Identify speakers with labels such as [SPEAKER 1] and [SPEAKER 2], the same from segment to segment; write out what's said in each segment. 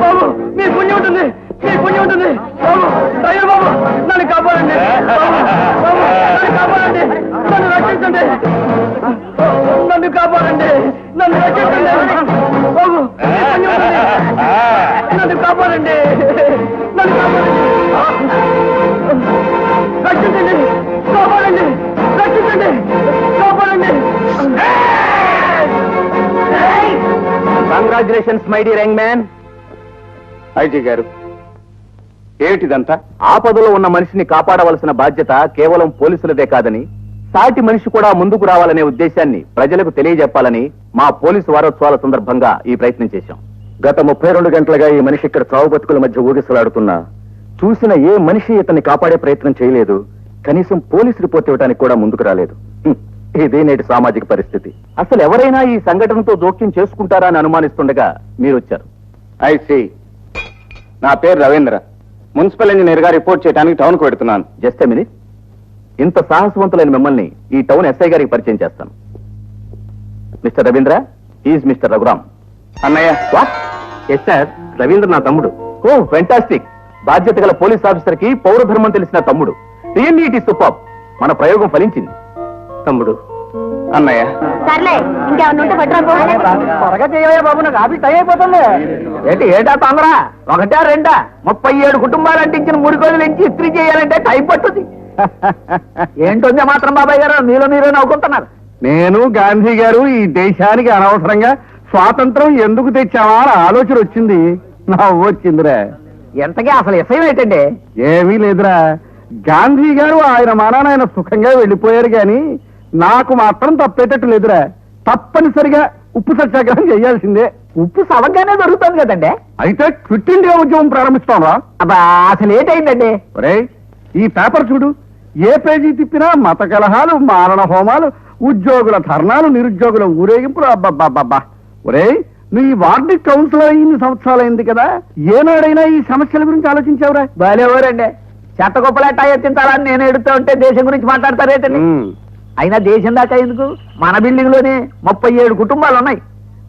[SPEAKER 1] బాబు మీ పుణ్యం ఉంటుంది, మీ పుణ్యం ఉంటుంది. బాబు అయ్యో బాబు నన్ను కాపాడండి, నన్ను కాపాడండి, నన్ను రక్షించండి, నన్ను కాపాడండి, నన్ను రక్షించండి. బాబు మీ పుణ్యం ఉంటుంది, నన్ను కాపాడండి, నన్ను కాపాడండి, రక్షించండి, కాపాడండి, రక్షించండి, కాపాడండి. Congratulations my dear young man.
[SPEAKER 2] IG గారు, ఏమిటిదంతా?
[SPEAKER 1] ఆపదలో ఉన్న మనిషిని కాపాడవలసిన బాధ్యత కేవలం పోలీసులదే కాదని, సాటి మనిషి కూడా ముందుకు రావాలనే ఉద్దేశాన్ని ప్రజలకు తెలియజెప్పాలని మా పోలీసు వారోత్సవాల సందర్భంగా ఈ ప్రయత్నం చేశాం.
[SPEAKER 2] గత 32 గంటలుగా ఈ మనిషి ఇక్కడ చావు బతుకుల మధ్య ఊగిసలాడుతున్నా చూసిన ఏ మనిషి ఇతన్ని కాపాడే ప్రయత్నం చేయలేదు. కనీసం పోలీసు రిపోర్ట్ ఇవ్వడానికి కూడా ముందుకు రాలేదు. ఇదే నేటి సామాజిక పరిస్థితి.
[SPEAKER 1] అసలు ఎవరైనా ఈ సంఘటనతో జోక్యం చేసుకుంటారా అని అనుమానిస్తుండగా మీరు వచ్చారు.
[SPEAKER 2] ఐసి, నా పేరు రవీంద్ర. మున్సిపల్ ఇంజనీర్ గా రిపోర్ట్ చేయడానికి టౌన్ కు పెడుతున్నాను.
[SPEAKER 1] Just a minute. ఇంత సాహసవంతులైన మిమ్మల్ని ఈ టౌన్ ఎస్ఐ గారికి పరిచయం చేస్తాను. Mister Ravindra, is mister Raghuram.
[SPEAKER 2] అన్నయ్య.
[SPEAKER 1] వాట్? ఎస్ సార్, రవీంద్ర నా తమ్ముడు. Oh fantastic. బాధ్యత గల పోలీస్ ఆఫీసర్ కి పౌరధర్మం తెలిసిన తమ్ముడు. Really it is super. మన ప్రయోగం ఫలించింది.
[SPEAKER 2] తమ్ముడు. అన్నయ్య.
[SPEAKER 3] సర్లే, ఇంకేమన్నా ఉంటే పట్టరా.
[SPEAKER 1] త్వరగా చేయవయ్యా బాబు, నాకు ఆఫీస్ టైం అయిపోతుంది. ఏంటా తొందర? 1 2 37 కుటుంబాలు అంటించిన 3 రోజుల నుంచి ఇస్త్రీ చేయాలంటే టైం పట్టుద్ది. ఏంటొందే మాత్రం బాబాయ్ గారు మీలో మీరే నవ్వుకుంటున్నారు.
[SPEAKER 2] నేను గాంధీ గారు ఈ దేశానికి అనవసరంగా స్వాతంత్రం ఎందుకు తెచ్చావా అని ఆలోచన వచ్చింది. నవ్వు వచ్చిందిరా.
[SPEAKER 1] ఎంతకీ అసలు విషయం ఏంటండి?
[SPEAKER 2] ఏమీ లేదురా, గాంధీ గారు ఆయన మానాన ఆయన సుఖంగా వెళ్ళిపోయారు గాని నాకు మాత్రం తప్పేటట్టు లేదురా. తప్పనిసరిగా ఉప్పు సత్యాగ్రహం చేయాల్సిందే.
[SPEAKER 1] ఉప్పు సవగానే జరుగుతుంది కదండి.
[SPEAKER 2] అయితే క్విట్ ఇండియా ఉద్యమం ప్రారంభిస్తావా?
[SPEAKER 1] అబ్బా, అసలు ఏంటైందండి?
[SPEAKER 2] ఒరే, ఈ పేపర్ చూడు. ఏ పేజీ తిప్పినా మత కలహాలు, మారణ హోమాలు, ఉద్యోగుల ధర్నాలు, నిరుద్యోగుల ఊరేగింపులు. అబ్బబ్బబ్బబ్బా. ఒరే, నీ వార్డు కౌన్సిలర్ ఇన్ని సంవత్సరాలైంది కదా, ఏనాడైనా ఈ సమస్యల గురించి ఆలోచించావురా?
[SPEAKER 1] బాలేవారండి. చెత్త గొప్పలేటా ఎత్తించాలని నేను ఎడుతూ ఉంటే దేశం గురించి మాట్లాడతారేటండి. అయినా దేశం దాకా ఎందుకు? మన బిల్డింగ్ లోనే 37 కుటుంబాలు ఉన్నాయి.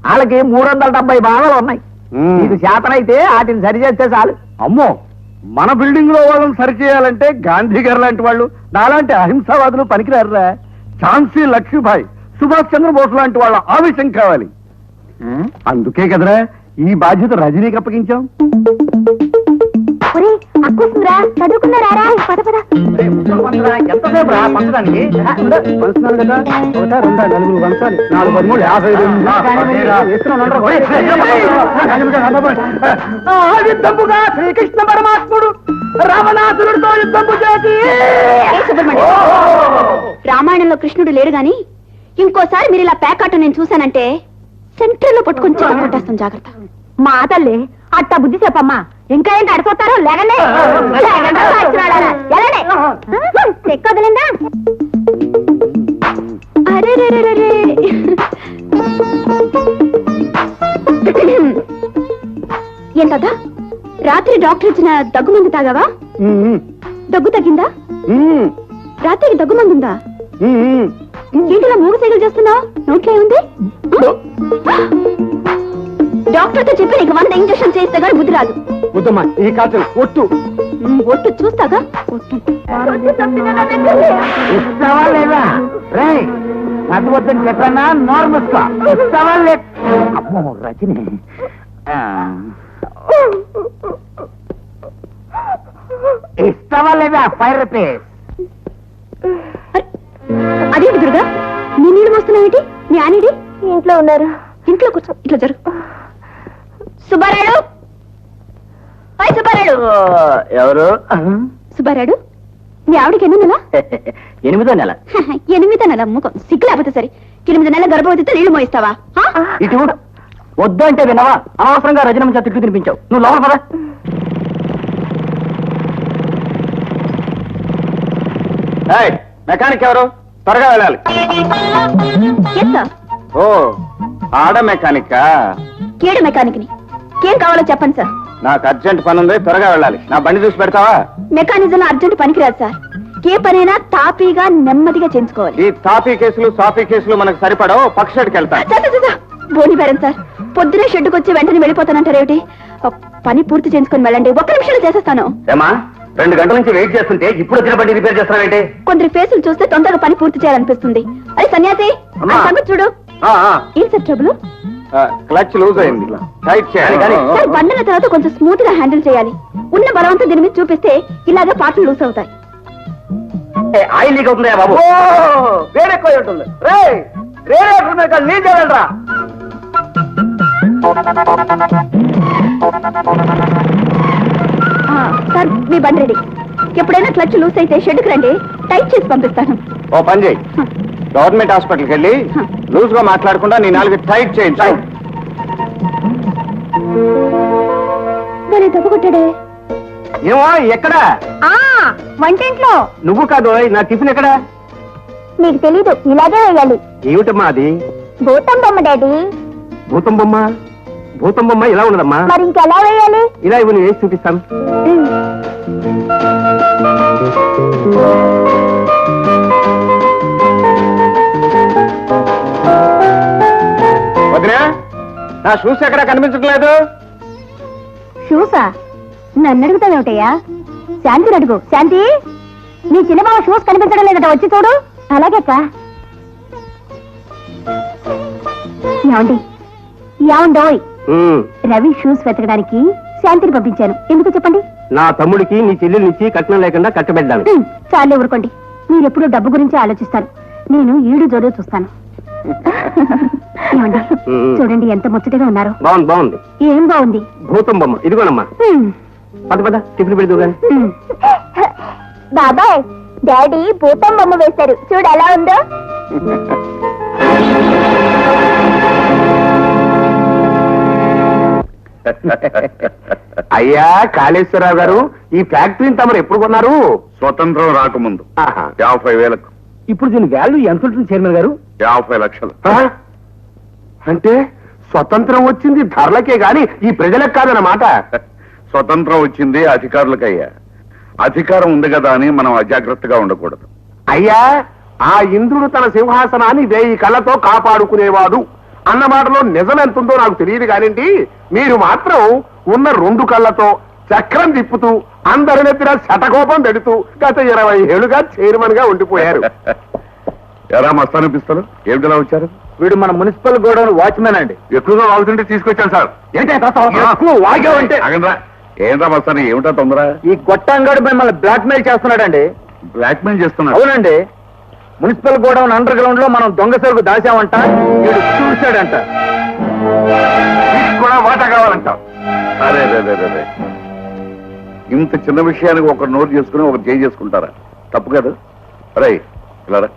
[SPEAKER 1] వాళ్ళకి 370 భాగాలు ఉన్నాయి. ఇది శాతనైతే వాటిని సరిచేస్తే చాలు.
[SPEAKER 2] అమ్మో, మన బిల్డింగ్ లో వాళ్ళని సరిచేయాలంటే గాంధీ గారు లాంటి వాళ్ళు, నాలాంటి అహింసావాదులు పనికిరారురా. ఝాన్సీ లక్ష్మీబాయి, సుభాష్ చంద్రబోస్ లాంటి వాళ్ళ ఆవేశం కావాలి. అందుకే కదరా ఈ బాధ్యత రజనీకి అప్పగించాం.
[SPEAKER 3] అక్కురా చదువుకున్నారా? పద పద.
[SPEAKER 1] ఎంతసేపు రా పంచడానికి?
[SPEAKER 2] పంచున్నారు కదా, 1 2 4 పంచాలి. 4 13 50.
[SPEAKER 1] యుద్ధముగా శ్రీకృష్ణ పరమాత్ముడు రావణాసురుడితో యుద్ధము చేసి.
[SPEAKER 3] రామాయణంలో కృష్ణుడు లేడు గాని ఇంకోసారి మీరు ఇలా ప్యాకాట నేను చూశానంటే సెంటర్ లో పట్టుకొని కొట్టేస్తాం. జాగ్రత్త. మా తల్లి అట్టా బుద్ధి చెప్పమ్మా. ఇంకా ఏంటి అడిపోతారో? లేగండి, ఎక్కదలేందా? అరే ఏంటదా? రాత్రి డాక్టర్ ఇచ్చిన దగ్గు మందు తాగావా? దగ్గు తగ్గిందా? రాత్రికి దగ్గు మందు ఉందా? ఏంటిలా మూగ సైకిల్ చేస్తున్నావు? నోట్లో ఏముంది? డాక్టర్ తో చెప్పి నీకు 100 ఇంజక్షన్ చేస్తే గానీ బుద్ధి రాదు.
[SPEAKER 2] వద్దమ్మా, ఈ కాచలు ఒట్టు.
[SPEAKER 3] ఒట్టు చూస్తాగా.
[SPEAKER 1] ఇస్తావా లేదా? అది వద్దని చెప్పానా? నార్మల్ గా ఇస్తావా లే? అమ్మో రజని, ఇస్తావా లేదా? 5 రూపీస్.
[SPEAKER 3] అదేంటి దుర్గా, నీ నీళ్ళు మోస్తున్నావేంటి? నీ ఆనిడి ఇంట్లో ఉన్నారు. ఇంట్లో కూర్చో. ఇట్లా జరుగు. సుబ్బారాయుడు, సుబ్బారాయుడు.
[SPEAKER 1] ఎవరు?
[SPEAKER 3] సుబ్బారాయుడు, నీ ఆవిడకి ఎన్నో నెల?
[SPEAKER 1] 8వ నెల.
[SPEAKER 3] 8వ నెల ముఖం సిగ్గు లేకపోతే సరే. 8 నెలల గర్భవతితో నీళ్లు మోయిస్తావా?
[SPEAKER 1] ఇటు వద్దు అంటే వినవా? అనవసరంగా రజనమ్మ తిట్లు తినిపించావు. నువ్వు లోపల పద.
[SPEAKER 2] మెకానిక్ ఎవరు? త్వరగా వెళ్ళాలి.
[SPEAKER 3] Yes sir.
[SPEAKER 2] ఓ ఆడ మెకానిక్.
[SPEAKER 3] ఏడు మెకానిక్ ని ఏం కావాలో చెప్పండి సార్.
[SPEAKER 2] నాకు అర్జెంట్ పని ఉంది, త్వరగా వెళ్ళాలి. నా బండి చూసి పెడతావా?
[SPEAKER 3] మెకానిజం అర్జెంట్ పనికిరాదు సార్. ఏ పనైనా తాపీగా నెమ్మదిగా చేయించుకోవాలి.
[SPEAKER 2] ఈ తాపీ కేసులు సాఫీ కేసులు మనకు సరిపడవు. పక్షుడికి వెళ్తా.
[SPEAKER 3] బోని బేరం సార్. పొద్దునే షెడ్డుకు వచ్చి వెంటనే వెళ్ళిపోతానంటారేమిటి? పని పూర్తి చేసుకుని వెళ్ళండి. ఒక్క నిమిషంలో చేసేస్తాను.
[SPEAKER 2] ఏమా 2 గంటల నుంచి వెయిట్ చేస్తుంటే ఇప్పుడు వచ్చిన బండి రిపేర్ చేస్తానంటే?
[SPEAKER 3] కొందరి ఫేసులు చూస్తే తొందరగా పని పూర్తి చేయాలనిపిస్తుంది. అది సన్యాసి
[SPEAKER 2] అమ్మా.
[SPEAKER 3] ఆ సంగతి చూడు. ఏం సార్ ట్రబుల్?
[SPEAKER 2] క్లచ్ లూజ్ అయింది, టైట్ చేయాలి.
[SPEAKER 3] సార్ బండిన తర్వాత కొంచెం స్మూత్ గా హ్యాండిల్ చేయాలి. ఉన్న బలవంతం దీని మీద చూపిస్తే ఇలాగే పార్ట్లు లూజ్ అవుతాయి.
[SPEAKER 2] ఆయిల్ లీక్ అవుతుందా బాబు? వేడెక్కువ ఉంటుంది. రా
[SPEAKER 3] సార్ మీ బండి రెడీ. ఎప్పుడైనా క్లచ్ లూజ్ అయితే షెడ్కి రండి, టైట్ చేసి పంపిస్తాను.
[SPEAKER 2] ఓ పని చేయి, గవర్నమెంట్ హాస్పిటల్కి వెళ్ళి లూజ్ గా మాట్లాడకుండా నీ 4 టైట్ చేయించు.
[SPEAKER 3] దాన్ని తప్పుకొట్టాడే.
[SPEAKER 2] ఏమో ఎక్కడ?
[SPEAKER 3] వంటింట్లో.
[SPEAKER 2] నువ్వు కాదు, నా టిఫిన్ ఎక్కడ?
[SPEAKER 3] నీకు తెలీదు, ఇలాగే వేయాలి.
[SPEAKER 2] ఏమిటమ్మా అది?
[SPEAKER 3] భూతం బొమ్మ డాడీ.
[SPEAKER 2] భూతం బొమ్మ? భూతం బొమ్మ ఇలా ఉన్నదమ్మా.
[SPEAKER 3] మరి ఇంకెలా వేయాలి?
[SPEAKER 2] ఇలా ఇవ్వు, నేను వేసి చూపిస్తాను. వదినా, నా షూస్ ఎక్కడ కనిపించట్లేదు.
[SPEAKER 3] షూసా? నన్ను అడుగుతావేమిటయ్యా? శాంతిని అడుగు. శాంతి, నీ చిన్నబాబు షూస్ కనిపించడం లేదట, వచ్చి చూడు. అలాగే అక్క. ఏమండి ఏమండోయ్, రవి షూస్ వెతకడానికి శాంతిని పంపించాను. ఎందుకు చెప్పండి?
[SPEAKER 2] నా తమ్ముడికి నీ చెల్లెల్నిచ్చి కట్నం లేకుండా కట్టబెట్టాను.
[SPEAKER 3] చాలే ఊరుకోండి. మీరెప్పుడు డబ్బు గురించి ఆలోచిస్తారు, నేను ఈడు జోడు చూస్తాను. ఏమండి చూడండి ఎంత ముచ్చటగా ఉన్నారు.
[SPEAKER 2] బాగుంది బాగుంది.
[SPEAKER 3] ఏం బాగుంది?
[SPEAKER 2] భూతం బొమ్మ ఇదిగోనమ్మా. పద పద టిఫిన్ పెడుతూ గాని.
[SPEAKER 3] బాబాయ్, డాడీ భూతం బొమ్మ వేశారు, చూడు ఎలా ఉందో.
[SPEAKER 2] అయ్యా కాళేశ్వరరావు గారు, ఈ ఫ్యాక్టరీని తమరు ఎప్పుడు కొన్నారు?
[SPEAKER 4] స్వతంత్రం రాకముందు.
[SPEAKER 2] ఆహా.
[SPEAKER 4] 50,000.
[SPEAKER 2] ఇప్పుడు దీని వాల్యూ ఎంత ఉంటుంది చైర్మన్ గారు?
[SPEAKER 4] 50 లక్షలు.
[SPEAKER 2] అంటే స్వతంత్రం వచ్చింది ధరలకే గాని ఈ ప్రజలకు కాదన్నమాట.
[SPEAKER 4] స్వతంత్రం వచ్చింది అధికారులకయ్యా. అధికారం ఉంది కదా అని మనం అజాగ్రత్తగా ఉండకూడదు.
[SPEAKER 2] అయ్యా, ఆ ఇంద్రుడు తన సింహాసనాన్ని 1000 కళ్ళతో కాపాడుకునేవాడు అన్న మాటలో నిజం ఎంతుందో నాకు తెలియదు కానివ్వండి, మీరు మాత్రం ఉన్న 2 కళ్ళతో చక్రం తిప్పుతూ అందరి నెత్తిన శటకోపం పెడుతూ గత 20 ఏళ్లుగా చైర్మన్ గా ఉండిపోయారు.
[SPEAKER 4] ఎలా మస్తానిపిస్తారు? ఏమిటిలా వచ్చారు?
[SPEAKER 2] వీడు మన మున్సిపల్ గోడౌన్ వాచ్మెన్ అండి.
[SPEAKER 4] ఎక్కువగా వాగుతుంటే తీసుకొచ్చాను సార్.
[SPEAKER 2] ఎక్కువ వాగావంటే
[SPEAKER 4] ఆగండ్రా. ఏంట్రా మస్తాని, ఏమిటా తొందర?
[SPEAKER 2] ఈ గొట్టంగాడు మిమ్మల్ని బ్లాక్ మెయిల్ చేస్తున్నాడండి.
[SPEAKER 4] బ్లాక్మెయిల్ చేస్తున్నా?
[SPEAKER 2] అవునండి, మున్సిపల్ గోడౌన్ అండర్ గ్రౌండ్ లో మనం దొంగ సరుకు దాచామంట, వీడు చూశాడంట.
[SPEAKER 4] మీకు కూడా వాటా కావాలంట. అరే రే, ఇంత చిన్న విషయానికి ఒకరు నోట్ చేసుకుని ఒకరు చేంజ్ చేసుకుంటారా? తప్పు కదా. అరే ఇలా రా.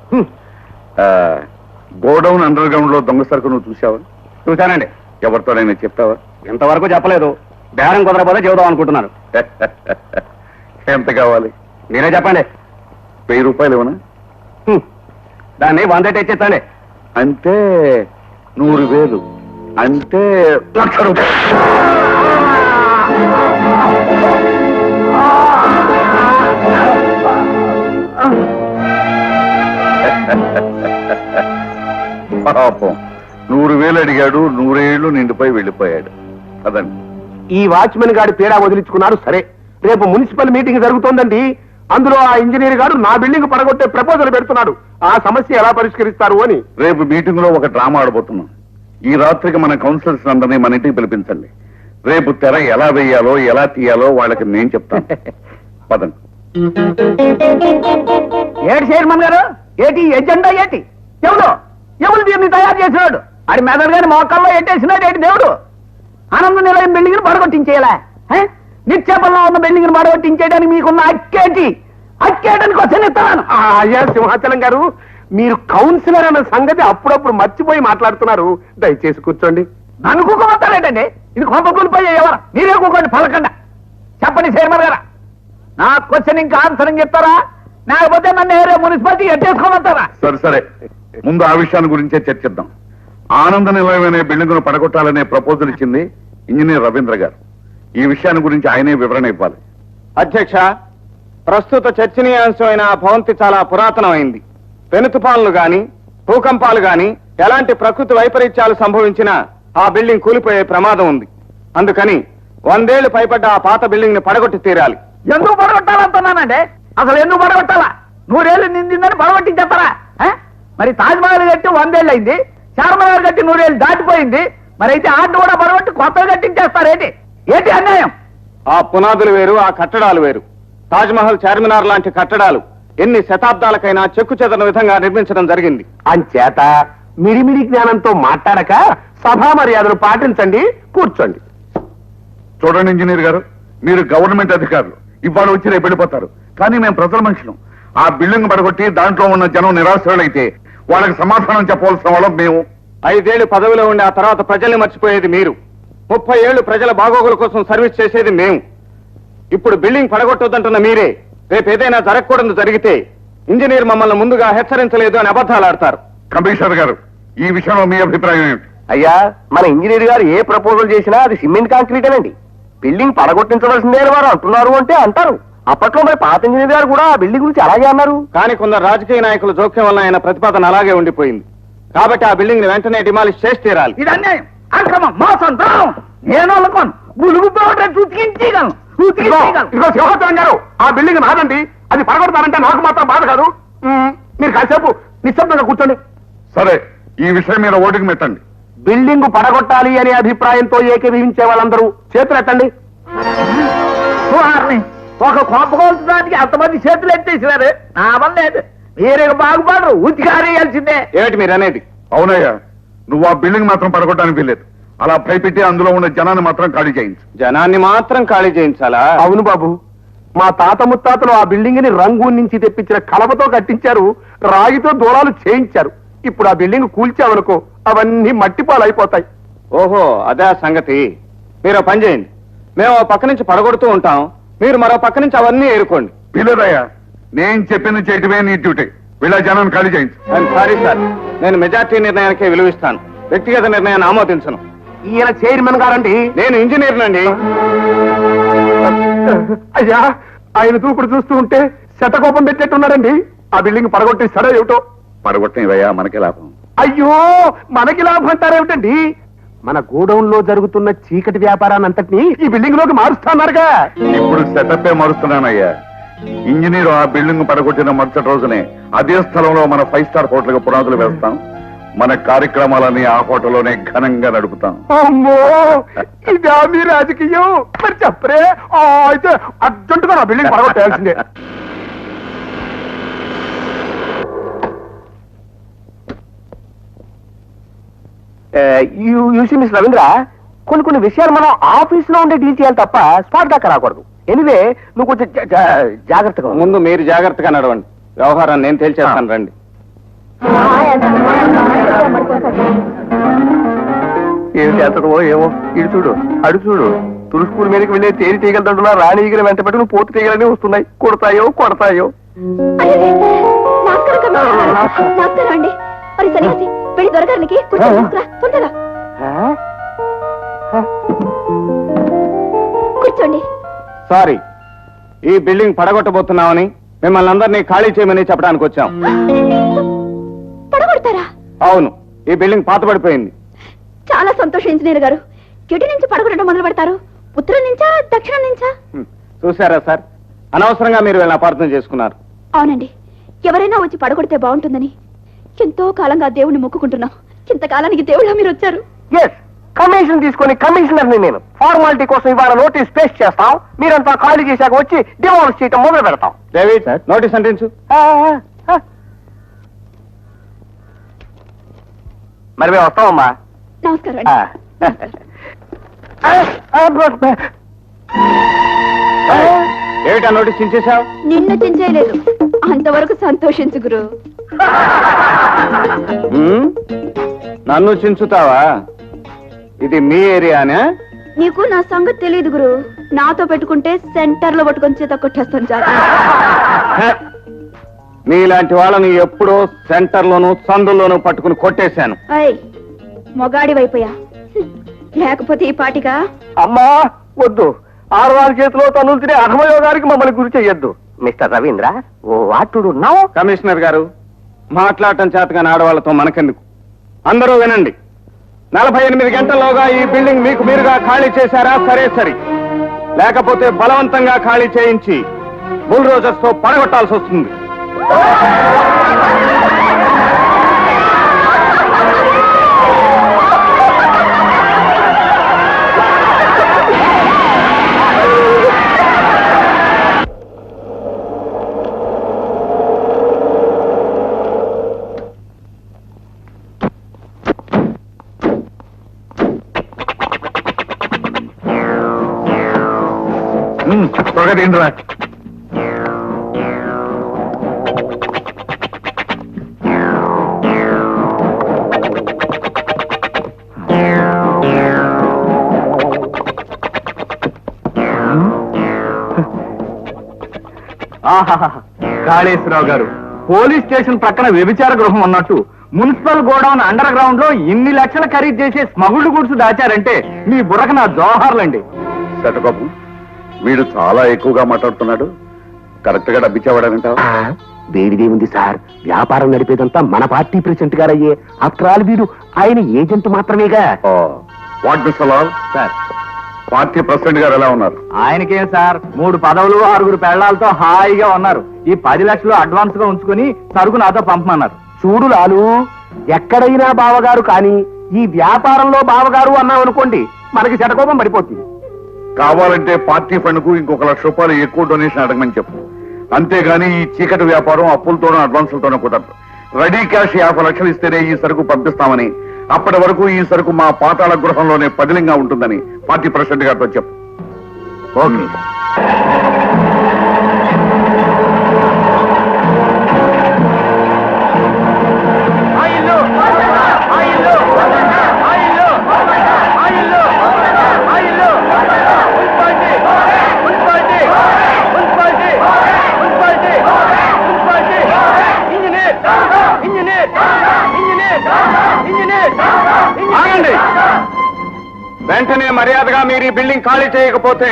[SPEAKER 4] గోడౌన్ అండర్ గ్రౌండ్ లో దొంగ సరుకు నువ్వు చూసావా?
[SPEAKER 2] చూశానండి.
[SPEAKER 4] ఎవరితోనైనా చెప్తావా?
[SPEAKER 2] ఇంతవరకు చెప్పలేదు. బేరం కుదరపోతే చెబుదాం అనుకుంటున్నాను.
[SPEAKER 4] ఎంత కావాలి?
[SPEAKER 2] మీరే చెప్పండి.
[SPEAKER 4] 1000 రూపాయలు ఇవ్వనా?
[SPEAKER 2] దాన్ని 100 ఇచ్చేస్తాండి.
[SPEAKER 4] అంటే 100,000 అంటే 1,00,000 రూపాయలు. పాపం 100,000 అడిగాడు, 100 ఏళ్ళు నిండిపోయి వెళ్ళిపోయాడు. అదండి.
[SPEAKER 2] ఈ వాచ్మెన్ గారి పీడా వదిలించుకున్నారు. సరే, రేపు మున్సిపల్ మీటింగ్ జరుగుతోందండి. అందులో ఆ ఇంజనీర్ గారు నా బిల్డింగ్ పడగొట్టే ప్రపోజల్ పెడుతున్నాడు. ఆ సమస్య ఎలా పరిష్కరిస్తారు అని.
[SPEAKER 4] రేపు మీటింగ్ లో ఒక డ్రామా ఆడబోతున్నాం. ఈ రాత్రికి మన కౌన్సిలర్స్ అందరినీ మన ఇంటికి పిలిపించండి. రేపు తెర ఎలా వేయాలో ఎలా తీయాలో వాళ్ళకి నేను చెప్తాను. పదండి.
[SPEAKER 2] ఏటి చైర్మన్ గారు, ఏటి ఎజెండా ఏటి? ఎవరు దీన్ని తయారు చేసినాడు? అది మెదడు గారి మోకాల్లో ఎట్టేసినాడు ఏంటి దేవుడు? ఆనంద నిలయం బిల్డింగ్ పడగొట్టించేయాలా? నిత్యాపల్లో ఉన్న బిల్డింగ్ పడగొట్టించేయడానికి మీకున్న అక్కేయడానికి వచ్చి ఇస్తాను. అయ్యా సింహాచలం గారు, మీరు కౌన్సిలర్ అన్న సంగతి అప్పుడప్పుడు మర్చిపోయి మాట్లాడుతున్నారు. దయచేసి కూర్చోండి. నన్ను కూకోమంటారేటండి? ఇది కొంప కూలిపోయే ఎవరు? మీరే కూకోండి పలకండా. చెప్పండి చైర్మన్ గారా, నా క్వశ్చన్ ఇంకా ఆన్సర్ చెప్తారా? లేకపోతే నన్ను ఏరే మున్సిపాలిటీ
[SPEAKER 1] ఎట్టేసుకోమంటారా?
[SPEAKER 4] సరే సరే, ముందు ఆ విషయాన్ని గురించే చర్చిద్దాం. ఆనంద నిలయం అనే బిల్డింగ్ ను పడగొట్టాలనే ప్రపోజల్ ఇచ్చింది ఇంజనీర్ రవీంద్ర గారు. ఈ విషయాన్ని గురించి ఆయనే వివరణ ఇవ్వాలి.
[SPEAKER 5] అధ్యక్ష, ప్రస్తుత చర్చనీయాంశమైన ఆ భవంతి చాలా పురాతనమైంది. పెను తుఫాన్లు గాని, భూకంపాలు గాని, ఎలాంటి ప్రకృతి వైపరీత్యాలు సంభవించినా ఆ బిల్డింగ్ కూలిపోయే ప్రమాదం ఉంది. అందుకని 100 ఏళ్లు పైపడ్డ ఆ పాత బిల్డింగ్ ని పడగొట్టి తీరాలి.
[SPEAKER 1] ఎందుకు పడగొట్టాలంటున్నానండి? అసలు ఎందుకు పడగొట్టాలా? 100 ఏళ్ళు నిండిందని పడగొట్టించేస్తారా? మరి తాజ్ మహల్ కట్టి 100 ఏళ్ళు అయింది, చార్మినార్ కట్టి 100 ఏళ్ళు దాటిపోయింది. మరి అయితే ఆటను కూడా పడగొట్టి కొత్తగా కట్టించేస్తారేంటి? ఏంటి అన్యాయం?
[SPEAKER 5] ఆ పునాదులు వేరు, ఆ కట్టడాలు వేరు. తాజ్ మహల్, చార్మినార్ లాంటి కట్టడాలు ఎన్ని శతాబ్దాలకైనా చెక్కు చెదరని విధంగా నిర్మించడం జరిగింది.
[SPEAKER 2] అంచేత మిడిమిడి జ్ఞానంతో మాట్లాడక సభా మర్యాదలు పాటించండి, కూర్చోండి.
[SPEAKER 4] చూడండి ఇంజనీర్ గారు, మీరు గవర్నమెంట్ అధికారులు, ఇవాళ వచ్చి రేపు వెళ్ళిపోతారు. కానీ మేము ప్రజల మనుషులం. ఆ బిల్డింగ్ పడగొట్టి దాంట్లో ఉన్న జనం నిరాశ్రయులైతే వాళ్ళకి సమాధానం చెప్పవలసిన వాళ్ళం మేము.
[SPEAKER 5] 5 ఏళ్లు పదవిలో ఉండి ఆ తర్వాత ప్రజల్ని మర్చిపోయేది మీరు. 30 ఏళ్లు ప్రజల బాగోగుల కోసం సర్వీస్ చేసేది మేము. ఇప్పుడు బిల్డింగ్ పడగొట్టొద్దంటున్న మీరే రేపు ఏదైనా జరగకూడదు జరిగితే ఇంజనీర్ మమ్మల్ని ముందుగా హెచ్చరించలేదు అని అబద్ధాలు ఆడతారు.
[SPEAKER 4] కమిషనర్ గారు, ఈ విషయంలో మీ అభిప్రాయం ఏమిటి?
[SPEAKER 2] అయ్యా, మన ఇంజనీర్ గారు ఏ ప్రపోజల్ చేసినా అది సిమెంట్ కాంక్రీట్ అనండి. బిల్డింగ్ పడగొట్టించవలసిందే అని వారు అంటున్నారు అంటే అంటారు. అప్పట్లో మరి పాత ఇంజనీర్ గారు కూడా ఆ బిల్డింగ్ గురించి అలాగే అన్నారు.
[SPEAKER 5] కానీ కొందరు రాజకీయ నాయకుల జోక్యం వల్ల ఆయన ప్రతిపాదన అలాగే ఉండిపోయింది. కాబట్టి ఆ బిల్డింగ్ ని వెంటనే డిమాలిష్ చేసి తీరాలి.
[SPEAKER 1] ఇది అన్యాయం, అక్రమం, మోసం, ద్రోహం. నేను అనుకోను. గులుగు పౌడర్ ఉతికించగలను.
[SPEAKER 2] ఇదిగో శివహోత్రం గారు, ఆ బిల్డింగ్ నాదండి. అది పడగొడతానంటే నాకు మాత్రం బాధ కాదు. మీరు కాసేపు నిశ్శబ్దంగా కూర్చోండి.
[SPEAKER 4] సరే, ఈ విషయం మీద ఓటుకు మెట్టండి.
[SPEAKER 2] బిల్డింగ్ పడగొట్టాలి అనే అభిప్రాయంతో ఏకీభవించే వాళ్ళందరూ చేతులు ఎత్తండి.
[SPEAKER 1] వారిని ఒక కొంపకోల్చడానికి అంతమంది చేతులు ఎత్తేసినారు. నా వల్ల లేదు. మీరే బాగుపడరు, ఉతికారేయాల్సిందే.
[SPEAKER 5] ఏమిటి మీరు అనేది?
[SPEAKER 4] అవునయ్యా, నువ్వు ఆ బిల్డింగ్ మాత్రం పడగొట్టడానికి వీల్లేదు. అలా భయపెట్టి అందులో ఉన్న జనాన్ని మాత్రం ఖాళీ చేయించు.
[SPEAKER 5] జనాన్ని మాత్రం ఖాళీ చేయించాలా?
[SPEAKER 2] అవును బాబు, మా తాత ముత్తాతలు ఆ బిల్డింగ్ ని రంగూన్ నుంచి తెప్పించిన కలపతో కట్టించారు, రాగితో దూరాలు చేయించారు. ఇప్పుడు ఆ బిల్డింగ్ కూల్చామనుకో అవన్నీ మట్టిపాలైపోతాయి.
[SPEAKER 5] ఓహో, అదే ఆ సంగతి. మీరు పని చేయండి, మేము ఓ పక్క నుంచి పడగొడుతూ ఉంటాం, మీరు మరో పక్క నుంచి అవన్నీ ఏరుకోండి.
[SPEAKER 4] వీలేదయ్యా, నేను చెప్పింది చేయటమే నీ డ్యూటీ. వీళ్ళ జనాన్ని ఖాళీ చేయించు.
[SPEAKER 5] సారీ సార్, నేను మెజార్టీ నిర్ణయానికే విలువిస్తాను, వ్యక్తిగత నిర్ణయాన్ని ఆమోదించను.
[SPEAKER 2] ఈయన చైర్మన్ గారండి.
[SPEAKER 5] నేను ఇంజనీర్నండి.
[SPEAKER 2] అయ్యా, ఆయన దూకుడు చూస్తూ ఉంటే శతకోపం పెట్టేట్టున్నారండి. ఆ బిల్డింగ్ పడగొట్టేస్తాడో ఏమిటో.
[SPEAKER 4] పడగొట్టనివయ్యా, మనకి లాభం.
[SPEAKER 2] అయ్యో, మనకి లాభం అంటారేమిటండి? మన గోడౌన్ లో జరుగుతున్న చీకటి వ్యాపారాన్ని అంతటినీ ఈ బిల్డింగ్ లోకి మారుస్తున్నారుగా.
[SPEAKER 4] ఇప్పుడు సెటప్పే మారుస్తున్నానయ్యా. ఇంజనీర్ ఆ బిల్డింగ్ పడగొట్టిన మరుసటి రోజునే అదే స్థలంలో మన 5 స్టార్ హోటల్ పునాదులు వేస్తాం. మన కార్యక్రమాలని ఆ హోటల్లోనే ఘనంగా నడుపుతాం.
[SPEAKER 2] అమ్మో, ఇదా మీ రాజకీయం? మరి చెప్పరే. అయితే అర్జెంటుగా నా బిల్డింగ్ పడగొట్టాల్సిందే. మిస్ రవీంద్ర, కొన్ని విషయాలు మనం ఆఫీస్ లో ఉండే డీల్ చేయాలి తప్ప స్పాట్ దాకా రాకూడదు. ఎనివే, నువ్వు కొంచెం జాగ్రత్తగా ఉండు.
[SPEAKER 5] ముందు మీరు జాగ్రత్తగా నడవండి, వ్యవహారాన్ని నేను తేల్చేస్తాను. రండి.
[SPEAKER 2] ఏం చేస్తుందో ఏమో. ఇటు చూడు, అడు చూడు, తులుస్కూల్ మీదకి వెళ్ళే తేలి తీగలదంటున్నా రాణి ఈగలు వెంట పెట్టుకుని పోతు తీగలనే వస్తున్నాయి. కొడతాయో.
[SPEAKER 3] నమస్కారం అండి. మరి సన్యాసి వెళ్ళి దొరగారికి తొందరగా కూర్చోండి.
[SPEAKER 5] సారీ, ఈ బిల్డింగ్ పడగొట్టబోతున్నామని మిమ్మల్ని అందరినీ ఖాళీ చేయమని చెప్పడానికి వచ్చాం.
[SPEAKER 3] పడగొడతారా?
[SPEAKER 5] అవును, ఈ బిల్డింగ్ పాతబడిపోయింది.
[SPEAKER 3] చాలా సంతోషం ఇంజనీర్ గారు. ఎటు నుంచి పడగొట్టడం మొదలు పెడతారు? ఉత్తరం నుంచా, దక్షిణం నుంచా?
[SPEAKER 5] చూసారా సార్, అనవసరంగా మీరు వీళ్ళని అపార్థం చేసుకున్నారు.
[SPEAKER 3] అవునండి, ఎవరైనా వచ్చి పడగొడితే బాగుంటుందని ఎంతో కాలంగా దేవుణ్ణి మొక్కుకుంటున్నాం. ఇంతకాలానికి దేవుళ్ళ మీరు వచ్చారు.
[SPEAKER 2] కమిషన్ తీసుకొని కమిషనర్ని నేను ఫార్మాలిటీ కోసం ఇవాళ నోటీస్ పేస్ట్ చేస్తాం. మీరంతా ఖాళీ చేశాక వచ్చి డిమాలిష్ చేయటం మొదలు పెడతాం.
[SPEAKER 5] డేవిడ్, నోటీస్ అంటించు.
[SPEAKER 2] మరి మేము వస్తామమ్మా.
[SPEAKER 3] నమస్కారం అండి.
[SPEAKER 5] ఏమిటా నోటీస్ చించేశావు?
[SPEAKER 3] నిన్ను చించేయలేదు, అంతవరకు సంతోషించు గురు.
[SPEAKER 5] నన్ను చించుతావా? ఇది మీ ఏరియానే?
[SPEAKER 3] నీకు నా సంగతి తెలియదు గురు. నాతో పెట్టుకుంటే సెంటర్ లో పట్టుకొని చేత కొట్టేస్తాను.
[SPEAKER 5] నీలాంటి వాళ్ళని ఎప్పుడో సెంటర్లోనూ సందుల్లోనూ పట్టుకుని కొట్టేశాను.
[SPEAKER 3] అయ్ మొగాడి వైపోయా, లేకపోతే ఈ పాటిగా
[SPEAKER 1] అమ్మా వద్దు, ఆడవారి చేతిలో తనులు తినే అధమయోగానికి మమ్మల్ని గురి చెయ్యొద్దు.
[SPEAKER 6] మిస్టర్ రవీంద్ర, ఓ వాటుడు నౌ.
[SPEAKER 5] కమిషనర్ గారు, మాట్లాడటం చేతగాని ఆడవాళ్లతో మనకెందుకు? అందరూ వినండి. 48 గంటల్లోగా ఈ బిల్డింగ్ మీకు మీరుగా ఖాళీ చేశారా? సరే, లేకపోతే బలవంతంగా ఖాళీ చేయించి బుల్డోజర్స్ తో పడగొట్టాల్సి వస్తుంది.
[SPEAKER 4] త్వరగా తిండిరా.
[SPEAKER 1] కాళేశ్వరరావు గారు, పోలీస్ స్టేషన్ ప్రక్కన వ్యభిచార గృహం ఉన్నట్టు మున్సిపల్ గోడౌన్ అండర్ గ్రౌండ్ లో ఇన్ని లక్షల ఖరీదు చేసే స్మగుళ్ళు గుడ్స్ దాచారంటే మీ బుర్రకు నా జోహార్లండి.
[SPEAKER 4] శటబాబు, వీడు చాలా ఎక్కువగా మాట్లాడుతున్నాడు. కరెక్ట్ గా డబ్బిచ్చేవాడనంట.
[SPEAKER 6] వేడిదేముంది సార్, వ్యాపారం నడిపేదంతా మన పార్టీ ప్రెసిడెంట్ గారయ్యే. అక్రాలు వీడు ఆయన ఏజెంట్ మాత్రమేగా.
[SPEAKER 4] What mister Lal,
[SPEAKER 1] sir,
[SPEAKER 4] party president గారు ఎలా ఉన్నారు?
[SPEAKER 1] ఆయనకేం సార్, 3 పదవులు 6 పెళ్లాలతో హాయిగా ఉన్నారు. ఈ 10 లక్షలు అడ్వాన్స్ గా ఉంచుకుని సరుకు నాతో పంపమన్నారు.
[SPEAKER 6] చూడు లాలు, ఎక్కడైనా బావగారు కానీ ఈ వ్యాపారంలో బావగారు అన్నామనుకోండి మనకి శటకోపం పడిపోతుంది.
[SPEAKER 4] కావాలంటే పార్టీ ఫండ్ కు ఇంకొక ₹1,00,000 ఎక్కువ డొనేషన్ అడగమని చెప్పు. అంతేగాని ఈ చీకటి వ్యాపారం అప్పులతోనూ అడ్వాన్సులతోనూ కుదరదు. రెడీ క్యాష్ 50 లక్షలు ఇస్తేనే ఈ సరుకు పంపిస్తామని, అప్పటి వరకు ఈ సరుకు మా పాతాళ గృహంలోనే పదిలంగా ఉంటుందని పార్టీ ప్రెసిడెంట్ గారితో చెప్పు. ఓకే.
[SPEAKER 5] ఆగండి. వెంటనే మర్యాదగా మీరు ఈ బిల్డింగ్ ఖాళీ చేయకపోతే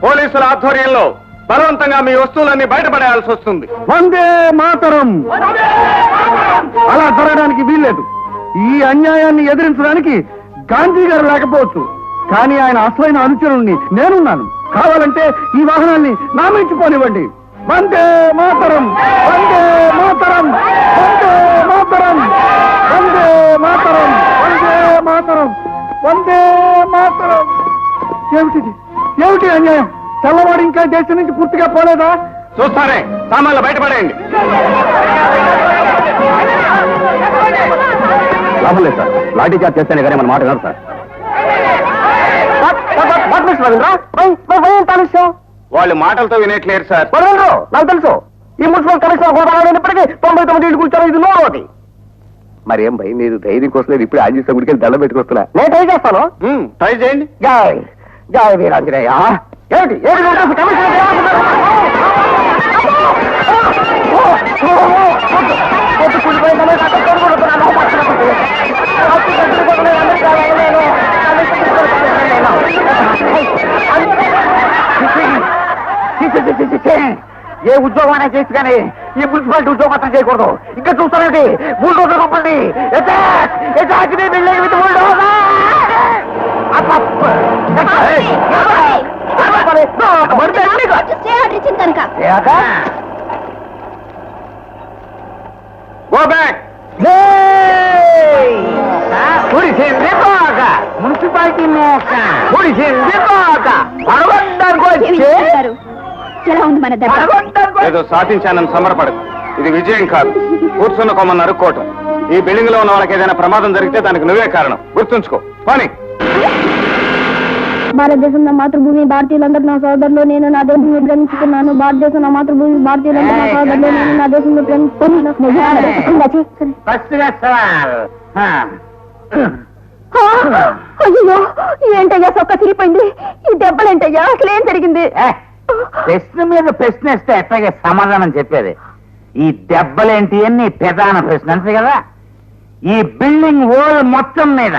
[SPEAKER 5] పోలీసుల ఆధ్వర్యంలో బలవంతంగా మీ వస్తువులన్నీ బయటపడేయాల్సి వస్తుంది.
[SPEAKER 2] వందే మాతరం. అలా జరగడానికి వీల్లేదు. ఈ అన్యాయాన్ని ఎదిరించడానికి గాంధీ గారు లేకపోవచ్చు, కానీ ఆయన అసలైన అనుచరుణ్ణి నేనున్నాను. కావాలంటే ఈ వాహనాన్ని నామించుకోనివ్వండి. వందే మాతరం, వందే మాతరం, వందే మాతరం, వందే మాతరం, వందే మాతరం, వందే మాతరం. ఏమిటిది? ఏమిటి అన్యాయం? తెల్లవాడు ఇంకా దేశం నుంచి పూర్తిగా పోలేదా?
[SPEAKER 5] చూస్తారే, సామాన్లు బయటపడేయండి.
[SPEAKER 6] లాభం లేదు సార్, లాఠీ చార్జ్ చేస్తేనే కానీ మన మాట వినరు సార్.
[SPEAKER 5] వాళ్ళు మాటలతో వినేట్లేరు సార్.
[SPEAKER 6] నాకు తెలుసు, ఈ మున్సిపల్ కమిషనర్ గోదావరి అయినప్పటికీ 99 ఇళ్ళు కూర్చొని ఇది నోటి. మరేం భయ్, మీరు ధైర్యం కోసం లేదు. ఇప్పుడు ఆంజనేయ గుడికి వెళ్ళి దండం పెట్టుకొస్తున్నా. నేను ట్రై చేస్తాను.
[SPEAKER 5] ట్రై చేయండి.
[SPEAKER 6] జై జై వీరాంజనేయ. ఏమిటి ఏమిటి కమిషనర్ ఏ ఉద్యోగమైనా చేసి కానీ ఈ మున్సిపాలిటీ ఉద్యోగం మాత్రం చేయకూడదు. ఇంకా చూస్తానండి, బుల్డోజర్ పంపండి.
[SPEAKER 5] Go back.
[SPEAKER 6] మున్సిపాలిటీ
[SPEAKER 3] ఎలా ఉంది మన దెబ్బ?
[SPEAKER 5] ఏదో సాధించానని సంబరపడదు. ఇది విజయం కాదు, కూర్చున్న కొమ్మని నరుక్కోవటం. ఈ బిల్డింగ్ లో ఉన్న వాళ్ళకి ఏదైనా ప్రమాదం జరిగితే దానికి నువ్వే కారణం. గుర్తుంచుకో. పని.
[SPEAKER 3] భారతదేశం నా మాతృభూమి, భారతీయులందరూ నా సోదరులు, నేను నా దేశంలో ప్రేమించుకున్నాను. భారతదేశం నా మాతృభూమి, భారతీయులందరూ నా సోదరులు, నేను నా దేశంలో ప్రేమించుకున్నాను. అయ్యో, ఏంటయ్యా సొక్క తిరిగిపోయింది? ఈ దెబ్బలేంటయ్యా? అసలు ఏం జరిగింది?
[SPEAKER 6] ప్రశ్న మీద ప్రశ్న ఇస్తే ఎట్లాగే సమాధానం చెప్పేది.
[SPEAKER 7] ఈ దెబ్బలేంటి అని నీ ప్రధాన ప్రశ్న అంతే కదా. ఈ బిల్డింగ్ ఓల్ మొత్తం మీద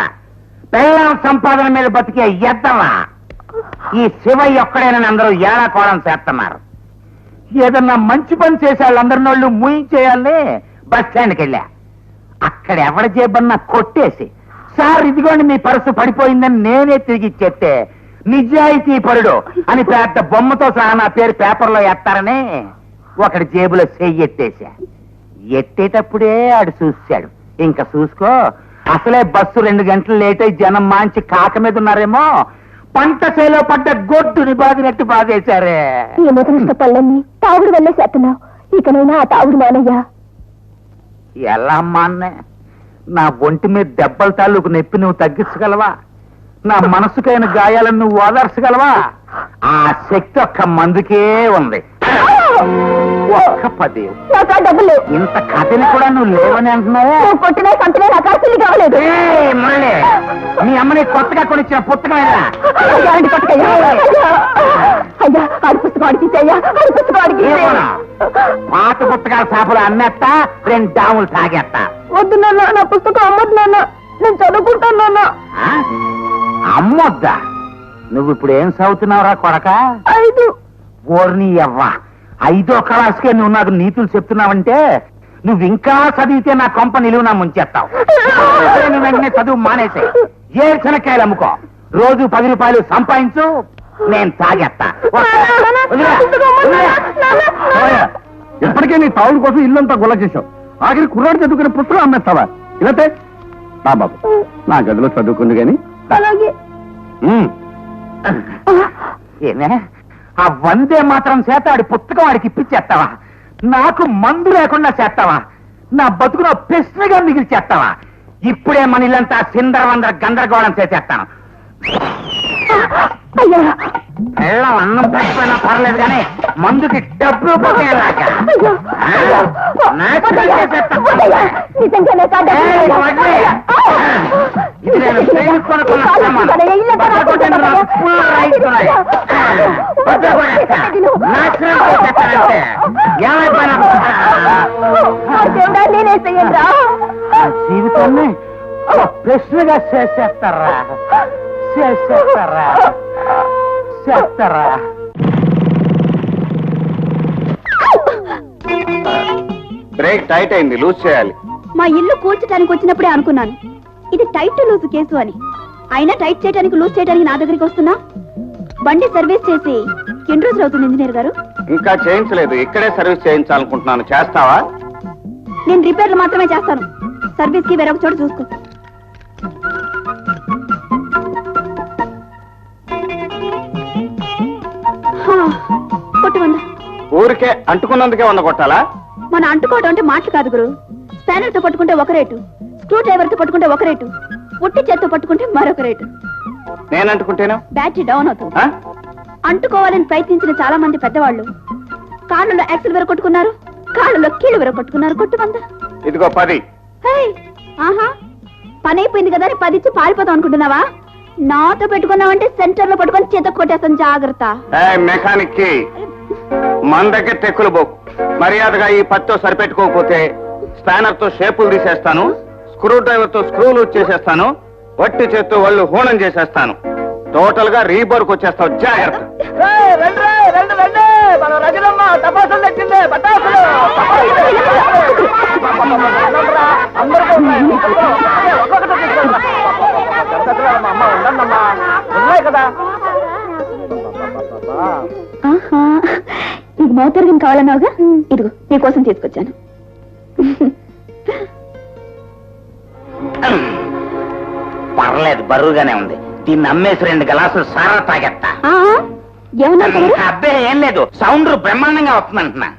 [SPEAKER 7] పిల్లల సంపాదన మీద బతికే ఎద్దవా ఈ శివయ్య ఒక్కడేనని అందరూ ఏడాకోవడం చేస్తున్నారు. ఏదన్నా మంచి పని చేసే వాళ్ళందరిని వాళ్ళు మూయించేయాలని బస్ స్టాండ్కి వెళ్ళా. అక్కడ ఎవడ జేబన్నా కొట్టేసి, సార్ ఇదిగోండి మీ పర్సు పడిపోయిందని నేనే తిరిగి చెప్తే నిజాయితీ పరుడు అని పెద్ద బొమ్మతో సహా నా పేరు పేపర్లో ఎత్తారని ఒకటి జేబులో చెయ్యెత్తేసా. ఎత్తేటప్పుడే ఆడు చూశాడు. ఇంకా చూసుకో, అసలే బస్సు 2 గంటలు లేట్ అయి జనం మాంచి కాక మీద ఉన్నారేమో, పంట చేలో పడ్డ గొడ్డుని బాదినట్టు బాధేశారే.
[SPEAKER 3] ఈ మొదటి పళ్ళన్నీ తాగుడు వల్లే చేస్తున్నావు. ఇకనైనా ఆ తాగుడు మానయ్యా.
[SPEAKER 7] ఎలా అమ్మా అన్నే, నా ఒంటి మీద దెబ్బల తాలూకు నొప్పి నువ్వు తగ్గించగలవా? నా మనసుకైన గాయాలను నువ్వు ఓదార్చగలవా? ఆ శక్తి ఒక్క మందుకే ఉంది. ఒక్క 10
[SPEAKER 3] నాకు ఆ డబ్బులు లేవు.
[SPEAKER 7] ఇంత కథని కూడా నువ్వు లేవని అంటున్నావు.
[SPEAKER 3] నువ్వు కొట్టినా సంతనే నాకు ఆస్తులు కావలేదు.
[SPEAKER 7] ఏయ్, మురళి, మీ అమ్మని కొత్తగా కొనిచ్చిన పుస్తకం ఏదా?
[SPEAKER 3] గ్యారంటీ పట్టుకయ్యా. అయ్యా ఆడి పుస్తకం అడిగిచ్చయ్యా. ఆడి పుస్తకం
[SPEAKER 7] ఏమోనా?
[SPEAKER 3] అడిగి
[SPEAKER 7] పాత పుస్తకాల షాపులు అమ్మేస్తా, 2 డాములు తాగేస్తా.
[SPEAKER 3] వద్దు నాన్న, నా పుస్తకం అమ్మద్దు నాన్న. నేను చదువుకుంటాను నాన్న.
[SPEAKER 7] ఆ? అమ్మొద్దా? నువ్వు ఇప్పుడు ఏం చదువుతున్నావురా కొడక?
[SPEAKER 3] 5.
[SPEAKER 7] ఓర్ని అవ్వ, 5వ క్లాస్కే నువ్వు నాకు నీతులు చెప్తున్నావంటే నువ్వు ఇంకా చదివితే నా కొంప నిలువునా ముంచేస్తావు. నువ్వు వెంటనే చదువు మానేసే, ఏడ్చనకాయలు అమ్ముకో, రోజు 10 రూపాయలు సంపాదించు, నేను తాగేస్తా.
[SPEAKER 2] ఇప్పటికే నీ తావుల కోసం ఇల్లంతా గుల్ల చేశావు. ఆఖరి కుర్రాడు చదువుకునే పుస్తకం అమ్మేస్తావా? ఇలాతే నా బాబు, నా గదిలో చదువుకుంది గాని.
[SPEAKER 3] అలాగే.
[SPEAKER 7] ఏమే, ఆ 100 మాత్రం చేత ఆడి పుస్తకం వాడికి ఇప్పించేస్తావా? నాకు మందు లేకుండా చేస్తావా? నా బతుకులో ప్రశ్నగా మిగిల్చేస్తావా? ఇప్పుడే మన ఇల్లంతా సిందరవందర గందరగోళం చేసేస్తాను.
[SPEAKER 3] అయ్యా
[SPEAKER 7] పెళ్ళం అన్నం పెట్టిపోయినా పర్లేదు కానీ మందుకి డబ్బు పోయేలాగా.
[SPEAKER 3] నిజంగానే కాదు.
[SPEAKER 7] ఇది నేను చేయించుకొనుకున్న సామాను. బద్దకొట్టిన నా పుల్ల రాయిస్తున్నాయి. బద్దకొట్టేస్తా. నాశనం చేసేస్తానంటే ఏమైపోయినా
[SPEAKER 3] దేవుడా నేనే చెయ్యండి.
[SPEAKER 7] నా జీవితాన్ని ఒక ప్రశ్నగా చేసేస్తారా? చేసేస్తారా? చేస్తారా?
[SPEAKER 5] బ్రేక్ టైట్ అయింది, లూజ్ చేయాలి.
[SPEAKER 3] మా ఇల్లు కూల్చడానికి వచ్చినప్పుడే అనుకున్నాను ఇది టైట్ లూజ్ కేసు అని. అయినా టైట్ చేయడానికి లూజ్ చేయడానికి నా దగ్గరికి వస్తున్నా. బండి సర్వీస్ చేసి ఎన్ని రోజులు అవుతుంది ఇంజనీర్ గారు?
[SPEAKER 5] ఇంకా చేయించలేదు, ఇక్కడే సర్వీస్ చేయించాలనుకుంటున్నాను. చేస్తావా?
[SPEAKER 3] నేను రిపేర్లు మాత్రమే చేస్తాను. సర్వీస్ కి వేరొక చోట చూసుకో. కొట్టు 100.
[SPEAKER 5] ఊరికే అంటుకున్నందుకే 100 కొట్టాలా?
[SPEAKER 3] మన అంటుకోవడం అంటే మాటలు కాదు గురు. స్పానర్ తో పట్టుకుంటే ఒక రేటు, స్క్రూ డ్రైవర్ తో పట్టుకుంటే ఒక రేటు, ఉట్టి చేత్తో పట్టుకుంటే మరొక రేటు.
[SPEAKER 5] నేను అంటుకుంటేను
[SPEAKER 3] బ్యాటరీ డౌన్ అవుతుంది.
[SPEAKER 5] ఆ?
[SPEAKER 3] అంటుకోవాలని ప్రయత్నించిన చాలా మంది పెద్దవాళ్ళు కాళ్ళలో యాక్సిల్ వేర కొట్టుకున్నారు, కాళ్ళలో కీళ్ళు వేర కొట్టుకున్నారు. కొట్టు 100.
[SPEAKER 5] ఇదిగో 10.
[SPEAKER 3] ఆహా, పని అయిపోయింది కదా అని 10 ఇచ్చి పారిపోతాం అనుకుంటున్నావా? నాతో పెట్టుకున్నావంటే సెంటర్ లో పట్టుకొని చేత కొట్టేస్తాను, జాగ్రత్త.
[SPEAKER 5] మెకానిక్ కి మన దగ్గర టెక్కులు బోక్. మర్యాదగా ఈ 10తో సరిపెట్టుకోకపోతే స్పానర్ తో షేపులు తీసేస్తాను, స్క్రూ డ్రైవర్ తో స్క్రూలు చేసేస్తాను, వట్టి చేత్తో వాళ్ళు హోనం చేసేస్తాను. టోటల్ గా రీబోర్క్ వచ్చేస్తావు, జాగ్రత్త.
[SPEAKER 1] మన రజనమ్మ తపాసులు తెచ్చిందే, పటాసులు. ఉన్నాయి కదా.
[SPEAKER 3] నీకు మౌతర్గం కావాలన్నావుగా, ఇదిగో నీకోసం తీసుకొచ్చాను.
[SPEAKER 7] పర్లేదు, బరువుగానే ఉంది. దీన్ని అమ్మేసి 2 గ్లాసులు సారా తాగెత్తా.
[SPEAKER 3] ఏమన్నా
[SPEAKER 7] అబ్బే ఏం లేదు, సౌండ్ బ్రహ్మాండంగా వస్తుందంటున్నా.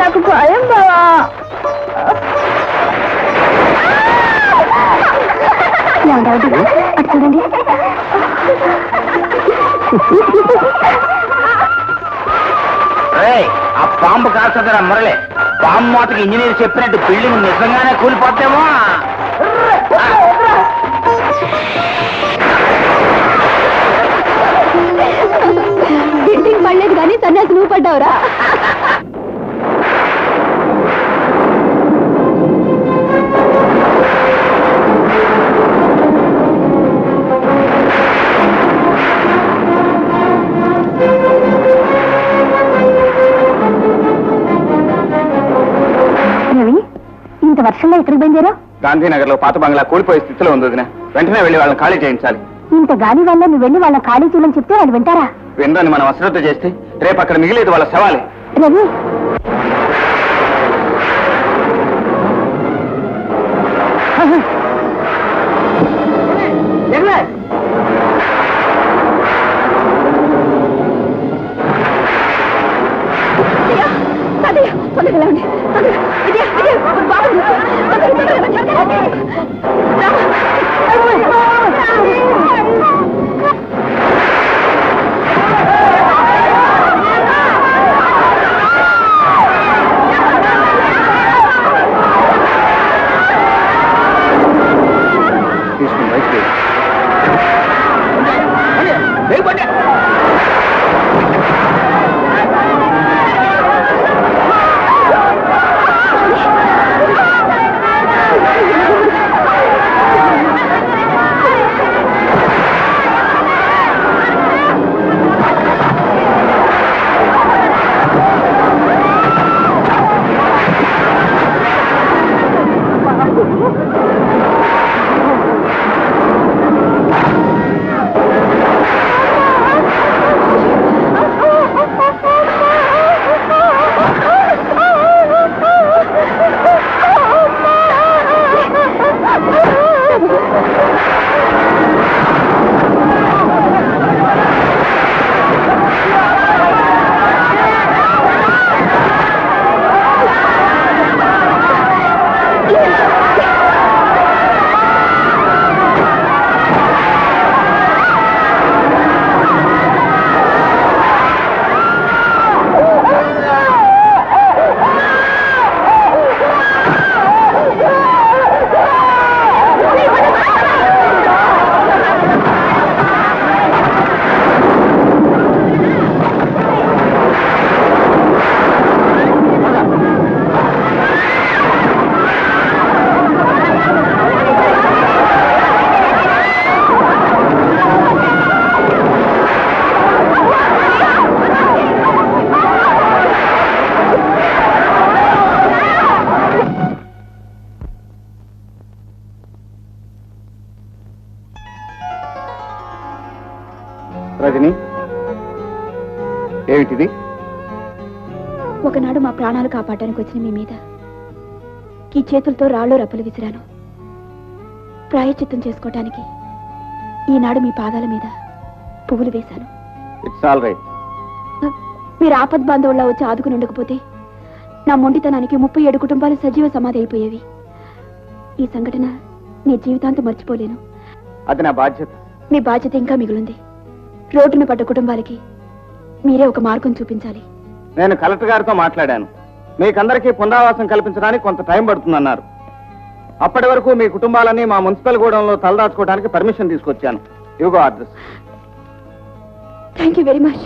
[SPEAKER 3] నాకు భయం బావా. అటు చూడండి.
[SPEAKER 7] ఆ పాంపు కాల్చదరా మురళి. పాము మూతకి ఇంజనీర్ చెప్పినట్టు బిల్డింగ్ నిజంగానే కూలిపోతేమో.
[SPEAKER 3] బిల్డింగ్ పడలేదు కానీ సన్యాసి నువ్వు పడ్డావురా. ఇంత వర్షంలో ఎక్కడికి బయలుదేరా?
[SPEAKER 5] గాంధీనగర్ లో పాత బంగ్లా కూలిపోయే స్థితిలో ఉంది వదినా. వెంటనే వెళ్ళి వాళ్ళని ఖాళీ చేయించాలి.
[SPEAKER 3] ఇంత గాలి వల్ల నువ్వు వెళ్ళి వాళ్ళ ఖాళీ చేయమని చెప్తే వాళ్ళు వింటారా?
[SPEAKER 5] వినరని మనం అశ్రద్ధ చేస్తే రేపు అక్కడ మిగిలేదు వాళ్ళ శవాలే.
[SPEAKER 3] రవి,
[SPEAKER 5] తీసుకుని బయటికి రజని, ఏమిటిది?
[SPEAKER 3] ఒకనాడు మా ప్రాణాలు కాపాడడానికి వచ్చిన మీ మీద ఈ చేతులతో రాళ్ళు రప్పలు విసిరాను. ప్రాయశ్చిత్తం చేసుకోవటానికి ఈనాడు మీ పాదాల మీద పువ్వులు వేశాను.
[SPEAKER 5] It's all right.
[SPEAKER 3] మీరు ఆపద్ బాంధవుల్లా వచ్చి ఆదుకుని ఉండకపోతే నా మొండితనానికి 37 కుటుంబాలు సజీవ సమాధి అయిపోయేవి. ఈ సంఘటన నీ జీవితాంతం మర్చిపోలేను.
[SPEAKER 5] అది నా బాధ్యత.
[SPEAKER 3] మీ బాధ్యత ఇంకా మిగిలింది. రోడ్డున పడ్డ కుటుంబాలకి మీరే ఒక మార్గం చూపించాలి.
[SPEAKER 5] నేను కలెక్టర్ గారితో మాట్లాడాను. మీకందరికీ పునరావాసం కల్పించడానికి కొంత టైం పడుతుందన్నారు. అప్పటి వరకు మీ కుటుంబాలన్నీ మా మున్సిపల్ గూడెంలో తలదాచుకోవడానికి పర్మిషన్ తీసుకొచ్చాను. ఇవిగో address.
[SPEAKER 3] Thank you very much.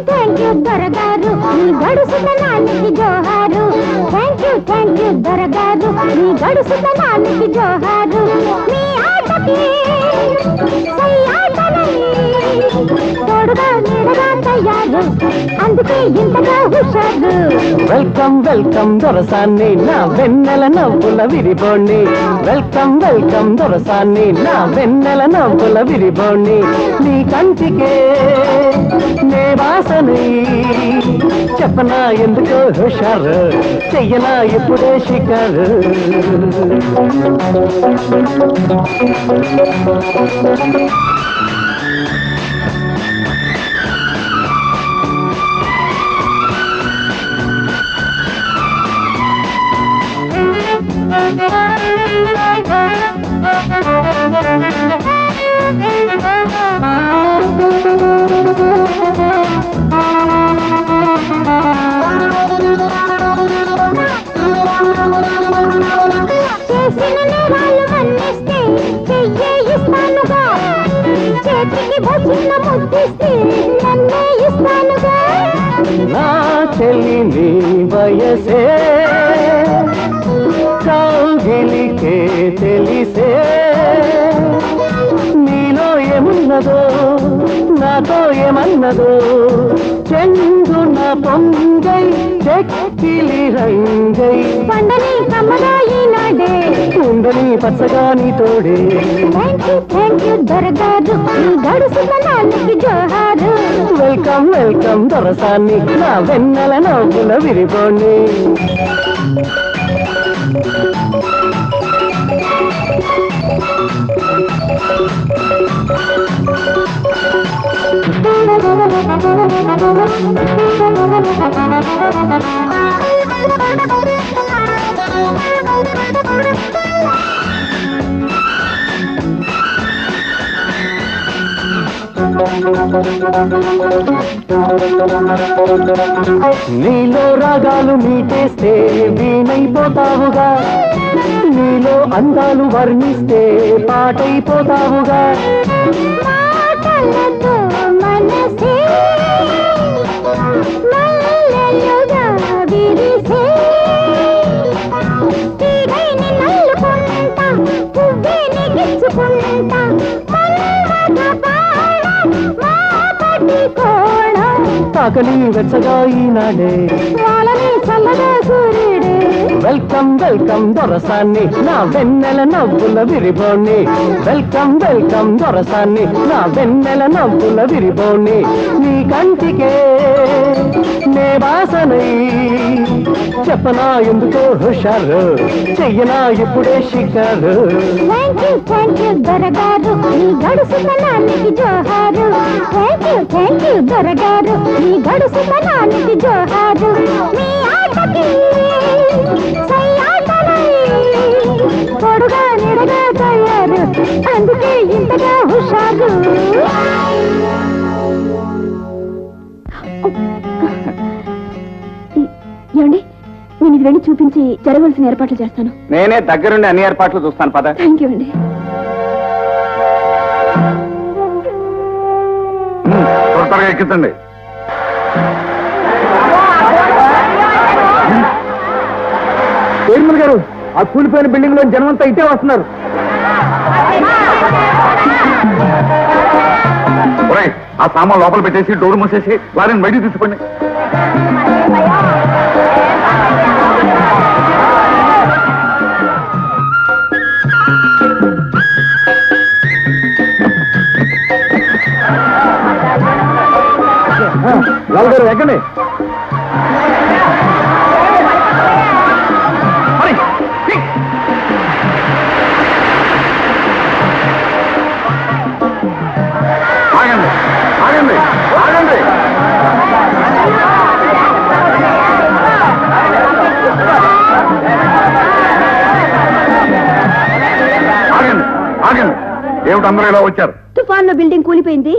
[SPEAKER 3] Thank you దొరగారు, మీ గడుసుతనానికి జోహారు. థ్యాంక్ యూ దొరగారు, మీ గడుసుతనానికి జోహారు. మీ ఆట ఆటకి సయ్యాటలై తోడుగా నీడగా తయారు అందుకే ఇంతగా హుషారు
[SPEAKER 1] వెల్కమ్ వెల్కమ్ దొరసాన్ని నా వెన్నెల నవ్వుల విరిబోణ్ణి వెల్కమ్ వెల్కమ్ దొరసాన్ని నా వెన్నెల నవ్వుల విరిబోణ్ణి నీ కంటికే నే వాసని చెప్పనా ఎందుకో హుషారు చెయ్యనా ఇప్పుడే షికారు
[SPEAKER 3] చేసిన నేరాలు మన్నిస్తే చెయ్యే ఇస్తానుగా చేతికి వచ్చిన ముద్దిస్తే నన్నే ఇస్తానుగా
[SPEAKER 1] నా చెల్లి నీ వయసే కౌగిలికే తెలిసే నీలో ఏమున్నదో నాతో ఏమన్నదో చెంగున పొంగై చెక్కిలి రంగై
[SPEAKER 3] పండని కమ్మగా ఈనాడే
[SPEAKER 1] ఉండని పచ్చగా నీ తోడే
[SPEAKER 3] థ్యాంక్ యూ దొరగారు ఈ గడుసుల నాన్నకి జోహారు
[SPEAKER 1] వెల్కమ్ వెల్కమ్ దొరసాన్ని నా వెన్నెల నవ్వుల విరిబోణ్ణి నీలో రాగాలు మీటేస్తే వీణైపోతావుగా నీలో అందాలు వర్ణిస్తే పాటైపోతావుగా
[SPEAKER 3] మాటలతో మనసే మల్లెలుగా విరిసే తీగైని నల్లుకుంటా పువ్వేని గిచ్చుకుంటా మన్మథ బాణ మాపటి కోణం
[SPEAKER 1] తాకని వెచ్చగా ఈనాడే
[SPEAKER 3] వాళ్ళని చల్లగా సూర్యుడే
[SPEAKER 1] వెల్కమ్ వెల్కమ్ దొరసాన్ని నా వెన్నెల నవ్వుల విరిబోణ్ణి వెల్కమ్ వెల్కమ్ దొరసాన్ని నా వెన్నెల నవ్వుల విరిబోణ్ణి నీ కంటికే నే వాసనై చెప్పనా ఎందుకో హుషారు చెయ్యనా ఇప్పుడే షికారు
[SPEAKER 3] థ్యాంక్ యూ దొరగారు ఈ గడుసుతనానికి జోహారు థ్యాంక్ యూ దొరగారు ఈ గడుసుతనానికి జోహారు మీ ఆటకి సయ్యాటలై తోడుగా నిడగా తయారు అందుకే ఇంతగా హుషారు ఏమండి నేను ఇది వెళ్ళి చూపించి జరగవలసిన ఏర్పాట్లు చేస్తాను
[SPEAKER 5] నేనే దగ్గరుండి అన్ని ఏర్పాట్లు చూస్తాను పద
[SPEAKER 3] థ్యాంక్ యూ అండి
[SPEAKER 4] త్వరగా ఎక్కించండి.
[SPEAKER 1] చైర్మన్ గారు ఆ కూలిపోయిన బిల్డింగ్ లో జనం అంతా ఇటే వస్తున్నారు
[SPEAKER 4] ఒరేయ్, ఆ సామాన్ లోపల పెట్టేసి డోర్ మూసేసి వారిని బయటికి తీసుకోండి.
[SPEAKER 1] లాల్ గారు ఎక్కండి
[SPEAKER 4] ఆగండి ఆగండి ఆగండి. ఆగండి ఆగండి. ఏమిటి అందరూ ఇలా వచ్చారు?
[SPEAKER 3] తుఫాన్ లో బిల్డింగ్ కూలిపోయింది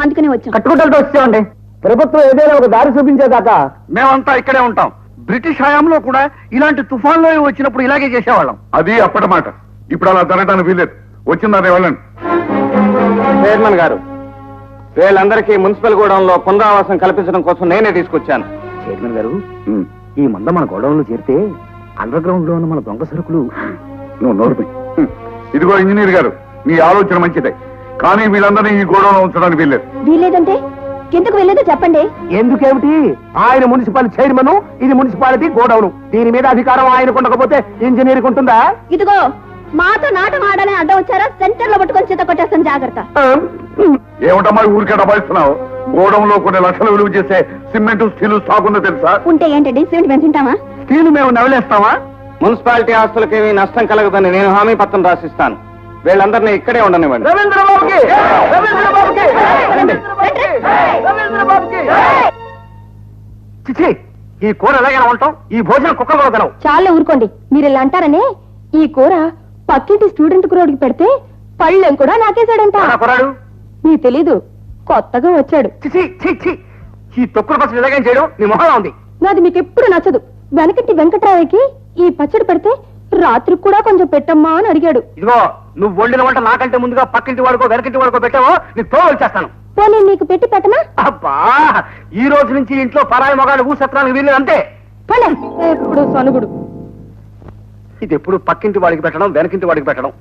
[SPEAKER 3] అందుకనే వచ్చాం
[SPEAKER 1] కట్టుకుంటూ వచ్చామండి ప్రభుత్వం ఏదైనా ఒక దారి చూపించేదాకా
[SPEAKER 2] మేమంతా ఇక్కడే ఉంటాం. బ్రిటిష్ హయాంలో కూడా ఇలాంటి తుఫాన్లో వచ్చినప్పుడు ఇలాగే చేసేవాళ్ళం.
[SPEAKER 4] అది అప్పటి మాట. ఇప్పుడు అలా జరగడానికి వీలేదు. వచ్చిందని వెళ్ళండి.
[SPEAKER 5] చైర్మన్ గారు, వీళ్ళందరికీ మున్సిపల్ గూడెంలో పునరావాసం కల్పించడం కోసం నేనే తీసుకొచ్చాను.
[SPEAKER 6] చైర్మన్ గారు
[SPEAKER 4] ఉమ్,
[SPEAKER 6] ఈ మంద మన గొడవలో చేరితే అండర్ గ్రౌండ్ లో ఉన్న మన దొంగ సరుకులు
[SPEAKER 4] నువ్వు నోరు మూయి. ఇదిగో ఇంజనీర్ గారు, మీ ఆలోచన మంచిదే, కానీ వీళ్ళందరినీ ఈ గోడౌన్లో ఉంచడానికి వీల్లేదు.
[SPEAKER 3] వీలేదంటే ఎందుకు వెళ్ళేదో చెప్పండి.
[SPEAKER 6] ఎందుకేమిటి? ఆయన మున్సిపల్ చైర్మన్, ఇది మున్సిపాలిటీ గోడౌన్. దీని మీద అధికారం ఆయనకు ఉండకపోతే ఇంజనీర్కి ఉంటుందా?
[SPEAKER 3] ఇదిగో మాతో నాటం ఆడాలని అడ్డం వచ్చారా, సెంటర్ లో పట్టుకొని చేత కొట్టేస్తాను జాగ్రత్త.
[SPEAKER 4] ఏమిటమ్మా ఊరికే డబాయిస్తున్నావు? గోడౌన్లో కొన్ని లక్షలు విలువ చేసే సిమెంట్ స్టీల్ స్టాక్ ఉందో తెలుసా?
[SPEAKER 3] ఉంటే ఏంటండి సిమెంట్ మేము తింటామా?
[SPEAKER 6] స్టీల్ మేము నవలేస్తావా?
[SPEAKER 5] మున్సిపాలిటీ ఆస్తులకేమీ నష్టం కలగదని నేను హామీ పత్రం రాసిస్తాను. వీళ్ళందరినీ ఇక్కడే ఉండనివ్వండి.
[SPEAKER 6] రవీంద్రబాబుకి! రవీంద్రబాబుకి! రవీంద్రబాబుకి! చిచి, ఈ కూర ఎలాగైనా ఉంటాం, ఈ భోజనం కుక్కలు కూడా తినవు.
[SPEAKER 3] చాలా ఊరుకోండి, మీరు ఇలా అంటారనే ఈ కూర పక్కింటి స్టూడెంట్ కురోడికి పెడితే పళ్ళెం కూడా నాకేశాడంట.
[SPEAKER 6] ఆ కుర్రాడు
[SPEAKER 3] నీకు తెలీదు, కొత్తగా వచ్చాడు.
[SPEAKER 6] చిచి చి చి, ఈ తొక్కుల పచ్చడి ఎలాగైనా చేయడం నీ మొహంలో ఉంది.
[SPEAKER 3] నాది మీకు ఎప్పుడు నచ్చదు. వెనకటి వెంకట్రావుకి ఈ పచ్చడి పెడితే రాత్రికి కూడా కొంచెం పెట్టమ్మా అని అడిగాడు.
[SPEAKER 6] ఇదిగో, నువ్వు వండిన వంట నాకంటే ముందుగా పక్కింటి వాడుకో వెనకింటి వాడుకో పెట్టావో నీ తోలు వచ్చేస్తాను.
[SPEAKER 3] పోనీ నీకు పెట్టి పెట్టనా?
[SPEAKER 6] అబ్బా, ఈ రోజు నుంచి ఇంట్లో పరాయి మొగాడు ఊసత్రానికి వీల్లేదు అంతే.
[SPEAKER 3] పలే ఎప్పుడు సనుగుడు.
[SPEAKER 6] ఇది ఎప్పుడు పక్కింటి వాడికి పెట్టడం, వెనకింటి వాడికి పెట్టడం.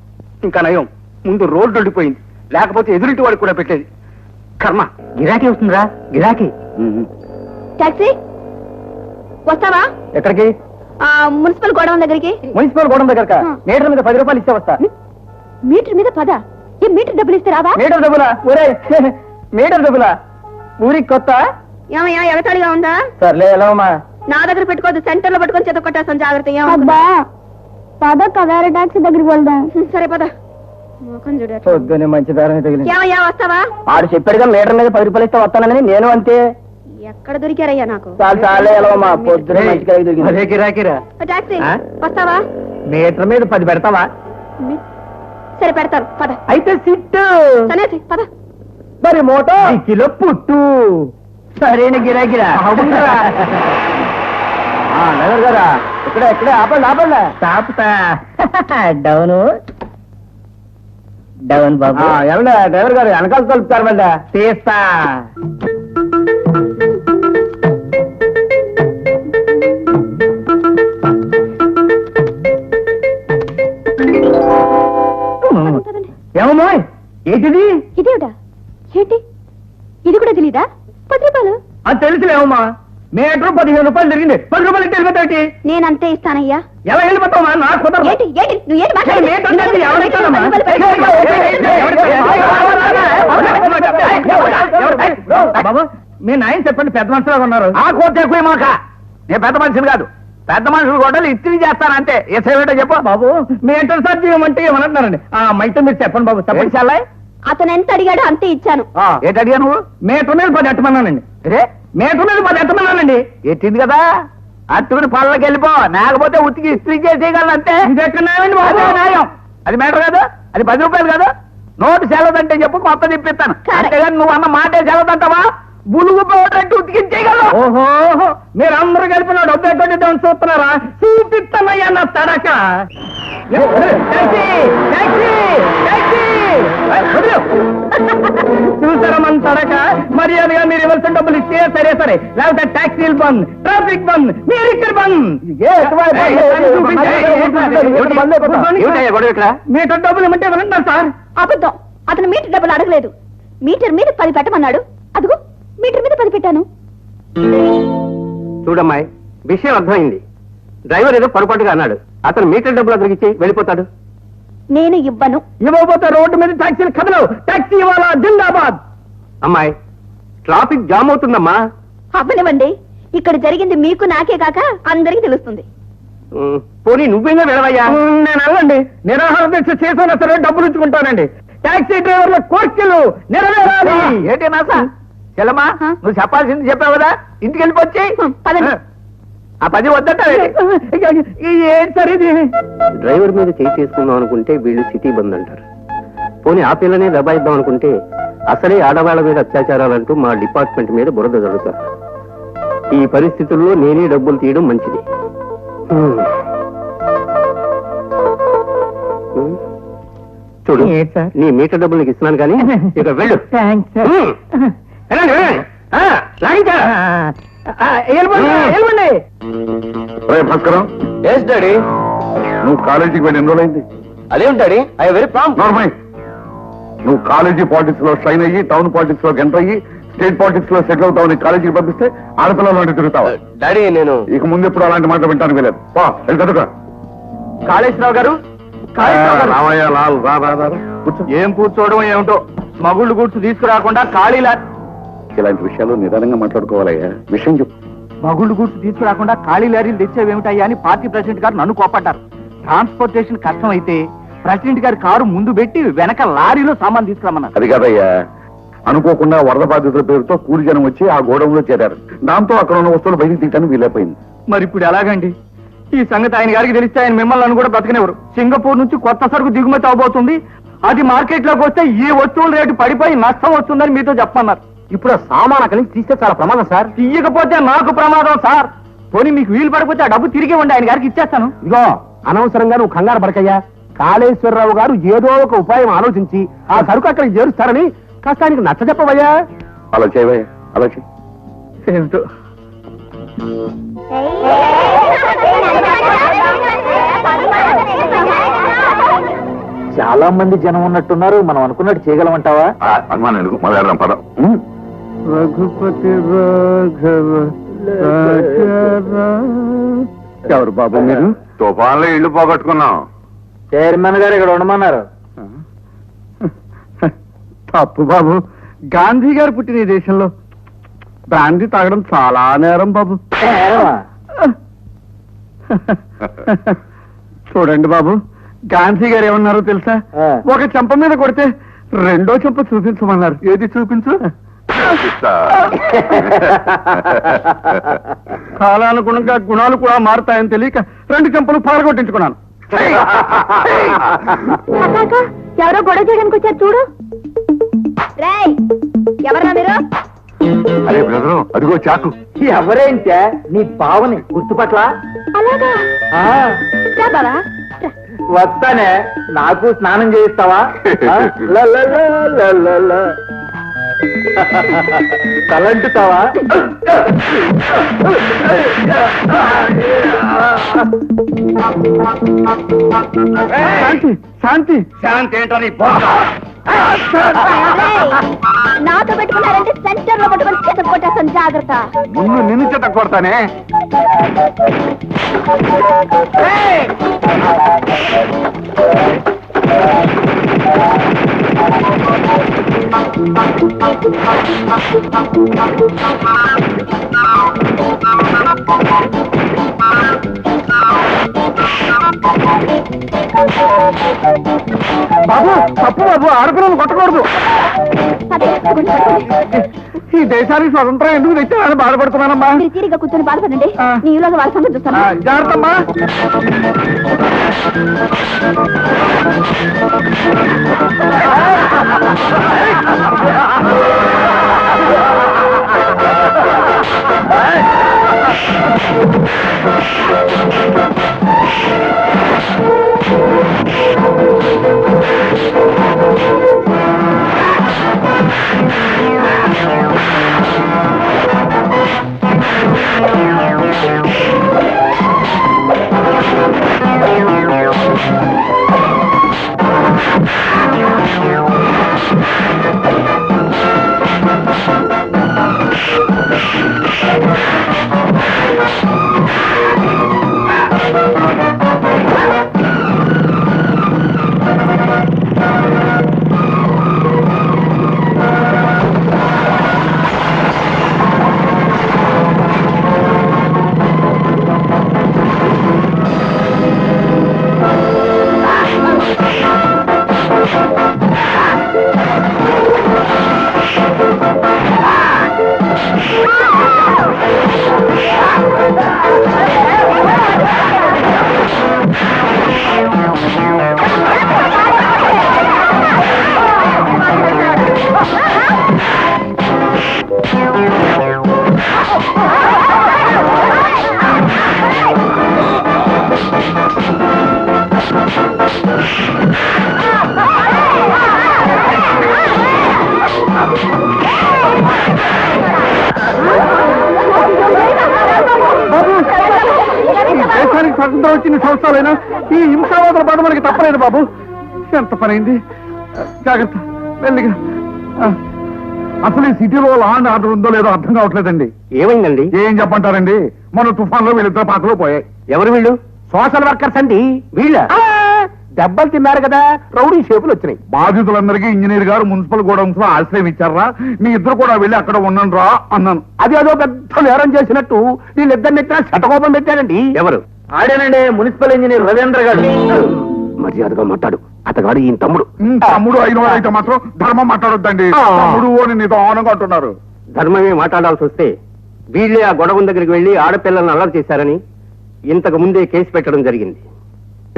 [SPEAKER 6] ఇంకా నయం, ముందు రోడ్డు ఉండిపోయింది, లేకపోతే ఎదురింటి వాడికి కూడా పెట్టేది. కర్మ, గిరాకీ వస్తుందిరా, గిరాకీ.
[SPEAKER 3] టాక్సీ వస్తావా?
[SPEAKER 6] ఎక్కడికి?
[SPEAKER 3] మున్సిపల్ గోడౌన్ దగ్గరికి.
[SPEAKER 6] మున్సిపల్ గోడం దగ్గర మీటర్ మీద 10 రూపాయలు ఇస్తే వస్తా.
[SPEAKER 3] మీటర్ మీద పద. ఈ మీటర్ డబ్బులు ఇస్తే రావా?
[SPEAKER 6] మీటర్ డబ్బులా? ఒరే మీటర్ డబ్బులా? ఊరికి కొత్త?
[SPEAKER 3] ఏమయ్యా ఎగతాళిగా ఉందా?
[SPEAKER 6] సర్లే, ఎలా అమ్మా?
[SPEAKER 3] నా దగ్గర పెట్టుకోవద్దు, సెంటర్ లో పట్టుకొని చేత కొట్టేస్తాను జాగ్రత్త. పద వేరే టాక్సీ దగ్గరికి వెళ్దాం. సరే పద.
[SPEAKER 6] పొద్దునే మంచి దారం తగిలింది.
[SPEAKER 3] ఏమయ్యా వస్తావా?
[SPEAKER 6] ఆడు చెప్పాడుగా మీటర్ మీద 10 రూపాయలు ఇస్తే వస్తానని. నేను అంతే.
[SPEAKER 3] ఎక్కడ దొరికారయ్యా నాకు?
[SPEAKER 6] చాలే ఎలా అమ్మా, పొద్దునే మంచి గిరాకీ దొరికింది. అదే గిరాకీరా.
[SPEAKER 3] టాక్సీ
[SPEAKER 6] ఆ?
[SPEAKER 3] వస్తావా?
[SPEAKER 6] మీటర్ మీద 10 పెడతావా?
[SPEAKER 3] సరే పెడతారు పద.
[SPEAKER 6] అయితే సిట్టు.
[SPEAKER 3] సనేసి పద.
[SPEAKER 6] మరి మోటో కిలో పుట్టు. సరైన గిరాకిరా. నగర్ గారా, ఇక్కడే ఆపండి ఆపండి. తాపుతా. డౌను డౌన్ బాబు. ఏమన్నా డ్రైవర్ గారు వెనకాల కలుపుతారు మళ్ళా? తీస్తా. ఏమమ్మా ఏంటిది?
[SPEAKER 3] ఇదేవిడా ఏంటి? ఇది కూడా తెలీదా? 10 రూపాయలు.
[SPEAKER 6] అది తెలుసులేమమ్మా, మీటర్ 15 రూపాయలు జరిగింది. 10 రూపాయలు ఇంటి వెళ్ళిపోతాయి.
[SPEAKER 3] నేనంతే ఇస్తానయ్యా.
[SPEAKER 6] ఎలా వెళ్ళిపోతావా? నాకు కుదరదు.
[SPEAKER 3] ఏంటి ఏంటి నువ్వు ఏంటి
[SPEAKER 6] మీటర్ అంటే ఎవరిస్తానమ్మా? బాబు, మీ నాయన చెప్పండి, పెద్ద మనుషులుగా ఉన్నారు. ఆ కోర్టు ఎక్కువ మాక. నేను పెద్ద మనుషులు కాదు, పెద్ద మనుషులు గొడ్డలు ఇస్త్రీ చేస్తానంటే. ఏసేవేటో చెప్పు బాబు. మీటర్ సార్ ఏమంటే ఏమనంటున్నారండి. మైట మీరు చెప్పండి బాబు. చెప్పండి చాలా.
[SPEAKER 3] అతను ఎంత అడిగాడో అంతే ఇచ్చాను.
[SPEAKER 6] ఏంటి అడిగా నువ్వు? మీటర్ మీద 10 ఎట్టమన్నానండి. రే, మీటర్ మీద 10 ఎట్టమన్నానండి. ఎట్టింది కదా, అట్టుకుని పళ్ళకి వెళ్ళిపో, లేకపోతే ఉతికి ఇస్త్రీ చేసేయగలను అంతే. ఇది ఎక్కడ న్యాయం న్యాయం? అది మీటర్ కాదు, అది 10 రూపాయలు కాదు. నోటు సెలవుదంటే చెప్పు, కొత్త తిప్పిస్తాను. అంతేగాని నువ్వు అన్న మాటే సెలవుదంటావా? బులుగు పోవటట్టు ఉతికించేయగలవు. ఓహో, మీరందరూ కలిపి నా డబ్బు ఎక్కడ చూస్తున్నారా? చూపిస్తానయ్యా నా తడక. చూసారా మన తడక? మర్యాదగా మీరు ఇవ్వాల్సిన డబ్బులు ఇస్తే సరే, లేకపోతే ట్యాక్సీలు బంద్, ట్రాఫిక్ బంద్, మీరు ఇక్కడ బంద్. మీటర్ డబ్బులు ఇవ్వమంటే ఇవ్వనంటారు సార్.
[SPEAKER 3] అబద్ధం. అతను మీటర్ డబ్బులు అడగలేదు. మీటర్ మీద 10 పెట్టమన్నాడు. అదిగో మీటర్ మీద 10 పెట్టాను.
[SPEAKER 6] చూడమ్మాయి, విషయం అర్థమైంది. డ్రైవర్ ఏదో పొరపాటుగా అన్నాడు. అతను మీటర్ డబ్బులు అతనికి ఇచ్చి వెళ్ళిపోతాడు.
[SPEAKER 3] నేను ఇవ్వను.
[SPEAKER 6] ఇవ్వకపోతే రోడ్డు మీద ట్యాక్సీలు కదలవు. ట్యాక్సీ ఇవ్వాలా జిందాబాద్. అమ్మాయి, ట్రాఫిక్ జామ్ అవుతుందమ్మా.
[SPEAKER 3] అవ్వనివ్వండి. ఇక్కడ జరిగింది మీకు నాకే కాక అందరికీ తెలుస్తుంది.
[SPEAKER 6] పోనీ నువ్వేనా వెళ్ళవయ్యా? నేను వెళ్ళండి. నిరాహార దీక్ష చేసినా సరే డబ్బులు ఇచ్చుకుంటానండి. ట్యాక్సీ డ్రైవర్ల కోరికలు నెరవేరాలి. ఏంటి నాసా చెల్లమ్మా, నువ్వు చెప్పాల్సింది చెప్పావు కదా, ఇంటికి వెళ్ళిపోచ్చి
[SPEAKER 3] పదండి.
[SPEAKER 6] ఆ 10 వద్దట. ఏంటి సరే ఇది? డ్రైవర్ మీద చేయి చేసుకుందాం అనుకుంటే వీళ్ళు సిటీ బంద్ అంటారు. పోనీ ఆ పిల్లనే దబాయిద్దాం అనుకుంటే అసలే ఆడవాళ్ల మీద అత్యాచారాలంటూ మా డిపార్ట్మెంట్ మీద బురద జరుగుతారు. ఈ పరిస్థితుల్లో నేనే డబ్బులు తీయడం మంచిది. చూడు, నీ మీటర్ డబ్బులు నీకు ఇస్తున్నాను కానీ ఇక వెళ్ళు.
[SPEAKER 4] Bhaskaram,
[SPEAKER 5] yes daddy.
[SPEAKER 4] నువ్వు కాలేజీకి వెళ్ళి ఎన్ని రోజులైంది?
[SPEAKER 5] అదేంటి daddy, I very prompt.
[SPEAKER 4] Normal, నువ్వు కాలేజీ పాలిటిక్స్ లో షైన్ అయ్యి టౌన్ పాలిటిక్స్ లో ఎంటర్ అయ్యి స్టేట్ పాలిటిక్స్ లో సెటిల్ అవుతావు కాలేజీకి పంపిస్తే ఆడపిల్లలు అంటే తిరుగుతావు.
[SPEAKER 5] డాడీ నేను
[SPEAKER 4] ఇక ముందు ఎప్పుడు అలాంటి మాటలు వింటానికి వెళ్ళదు. కదుగా
[SPEAKER 6] కాళేశ్వరరావు గారు
[SPEAKER 4] రామయ్య లాల్ రా రా రా, రా. కూర్చో.
[SPEAKER 6] ఏం కూర్చోవడం ఏమిటో మగుళ్ళు కూర్చు తీసుకురాకుండా ఖాళీలా
[SPEAKER 4] ఇలాంటి విషయాలు నిదానంగా మాట్లాడుకోవాలయ్యా. విషయం చెప్పు.
[SPEAKER 6] మగుళ్ళు కూర్చు తీసుకురాకుండా ఖాళీ లారీలు తెచ్చేవేమిటయ్యా అని పార్టీ ప్రెసిడెంట్ గారు నన్ను కోపడ్డారు. ట్రాన్స్పోర్టేషన్ కష్టం అయితే ప్రెసిడెంట్ గారి కారు ముందు పెట్టి వెనక లారీలో సామాన్ తీసుకురమ్మన్నారు.
[SPEAKER 4] అది కాదయ్యా, అనుకోకుండా వరద బాధితుల పేరుతో కూలి జనం వచ్చి ఆ గోడౌన్లో చేరారు. దాంతో అక్కడ ఉన్న వస్తువులు బయటికి తీయటానికి వీలైపోయింది.
[SPEAKER 6] మరి ఇప్పుడు ఎలాగండి? ఈ సంగతి ఆయన గారికి తెలిస్తే ఆయన మిమ్మల్ని కూడా బతకనివ్వరు. సింగపూర్ నుంచి కొత్త సరుకు దిగుమతి అవబోతుంది. అది మార్కెట్ లోకి వస్తే ఈ వస్తువుల రేటు పడిపోయి నష్టం వస్తుందని మీతో చెప్పమన్నారు. ఇప్పుడు సామాన్ అక్కడి నుంచి తీస్తే చాలా ప్రమాదం సార్. తీయకపోతే నాకు ప్రమాదం సార్. పోనీ మీకు వీలు పడిపోతే ఆ డబ్బు తిరిగి ఉండి ఆయన గారికి ఇచ్చేస్తాను. ఇగో అనవసరంగా నువ్వు కంగారు పడకయ్యా. కాళేశ్వరరావు గారు ఏదో ఒక ఉపాయం ఆలోచించి ఆ సరుకు అక్కడికి చేరుస్తారని కాస్త ఆయనకు నచ్చ చెప్పవయ్యా.
[SPEAKER 4] అలా చేయవయ్యా, అలా చేయి.
[SPEAKER 6] ఏమిటో చాలా మంది జనం ఉన్నట్టున్నారు. మనం అనుకున్నట్టు చేయగలమంటావా?
[SPEAKER 4] అనుమానం ఎందుకు, మొదలెడదాం పదం.
[SPEAKER 2] రఘుపతి రాఘవ ఎవరు బాబు మీరు?
[SPEAKER 4] తుఫాన్లో ఇల్లు పోగొట్టుకున్నాం.
[SPEAKER 6] చైర్మన్ గారు ఇక్కడ ఉండమన్నారు.
[SPEAKER 2] తప్పు బాబు. గాంధీ గారు పుట్టిన ఈ దేశంలో బ్రాందీ తాగడం చాలా నేరం బాబు. చూడండి బాబు, గాంధీ గారు ఏమన్నారో తెలుసా? ఒక చెంప మీద కొడితే రెండో చెంప చూపించమన్నారు. ఏది చూపించు? కాలానుగుణంగా గుణాలు కూడా మారుతాయని తెలియక రెండు చెంపలు పారగొట్టించుకున్నాను.
[SPEAKER 3] ఎవరో గొడవ చేయడానికి వచ్చారు చూడు. రేయ్, ఎవరా మీరు?
[SPEAKER 4] అరే బ్రదరు, అదిగో చాకు.
[SPEAKER 6] ఎవరేంటే నీ బావని గుర్తుపట్ల?
[SPEAKER 3] అలాగా రా బావా, రా.
[SPEAKER 6] వస్తానే, నాకు స్నానం చేయిస్తావా? తలంటుతావా?
[SPEAKER 2] శాంతి శాంతి
[SPEAKER 6] శాంతి ఏంటో నీ
[SPEAKER 3] రేయ్, నాతో పెట్టుకున్నారంటే సెంటర్ లో పట్టుకొని చేత కొట్టేస్తాను, జాగ్రత్త.
[SPEAKER 4] ముందు నిన్ను చేత కొడతానే.
[SPEAKER 2] బాబు తప్పు బాబు, ఆడపిల్లలు కొట్టకూడదు.
[SPEAKER 3] అదే, పట్టుకోండి, పట్టుకోండి.
[SPEAKER 2] ఈ దేశానికి స్వతంత్రం ఎందుకు తెచ్చానని బాధపడుతున్నానమ్మా.
[SPEAKER 3] మీరు తీరిగ్గా కూర్చొని బాధపడండి. నీలోగా వాళ్ళ సంగతి చూస్తాను.
[SPEAKER 2] జాగ్రత్తమ్మా. దేశానికి స్వతంత్రం వచ్చిన సంవత్సరాలైనా ఈ హింసావాదుల బాధ మనకి తప్పలేదు బాబు. ఎంత పనైంది. జాగ్రత్త మెల్లిగా అసలు ఈ సిటీలో లా అండ్ ఆర్డర్ ఉందో లేదో అర్థం కావట్లేదండి.
[SPEAKER 6] ఏమైందండి?
[SPEAKER 2] ఏం చెప్పంటారండి, మన తుఫాన్లో వీళ్ళిద్దరు పాకలో పోయాయి.
[SPEAKER 6] ఎవరు వీళ్ళు? సోషల్ వర్కర్స్ అండి. వీళ్ళ దెబ్బలు తిన్నారు కదా, రౌడీ షేపులు వచ్చినాయి.
[SPEAKER 2] బాధితులందరికీ ఇంజనీర్ గారు మున్సిపల్ గోడౌన్స్ లో ఆశ్రయం ఇచ్చారా, మీ ఇద్దరు కూడా వెళ్ళి అక్కడ ఉండండి రా అన్నాను.
[SPEAKER 6] అది అదో పెద్ద నేరం చేసినట్టు వీళ్ళిద్దరిని ఎత్తిన శటకోపం పెట్టారండి. ఎవరు?
[SPEAKER 1] ఆడేనండి మున్సిపల్ ఇంజనీర్ రవీంద్ర గారు.
[SPEAKER 6] మర్యాదగా మాట్లాడు, అతగాడు ఈయన తమ్ముడు.
[SPEAKER 2] తమ్ముడు అయిన అయితే మాత్రం ధర్మం మాట్లాడొద్దండి. తమ్ముడు అని నిదానంగా అంటున్నారు.
[SPEAKER 6] ధర్మమే మాట్లాడాల్సి వస్తే వీళ్ళే ఆ గొడవ దగ్గరికి వెళ్లి ఆడపిల్లలను అల్లరి చేశారని ఇంతకు ముందే కేసు పెట్టడం జరిగింది.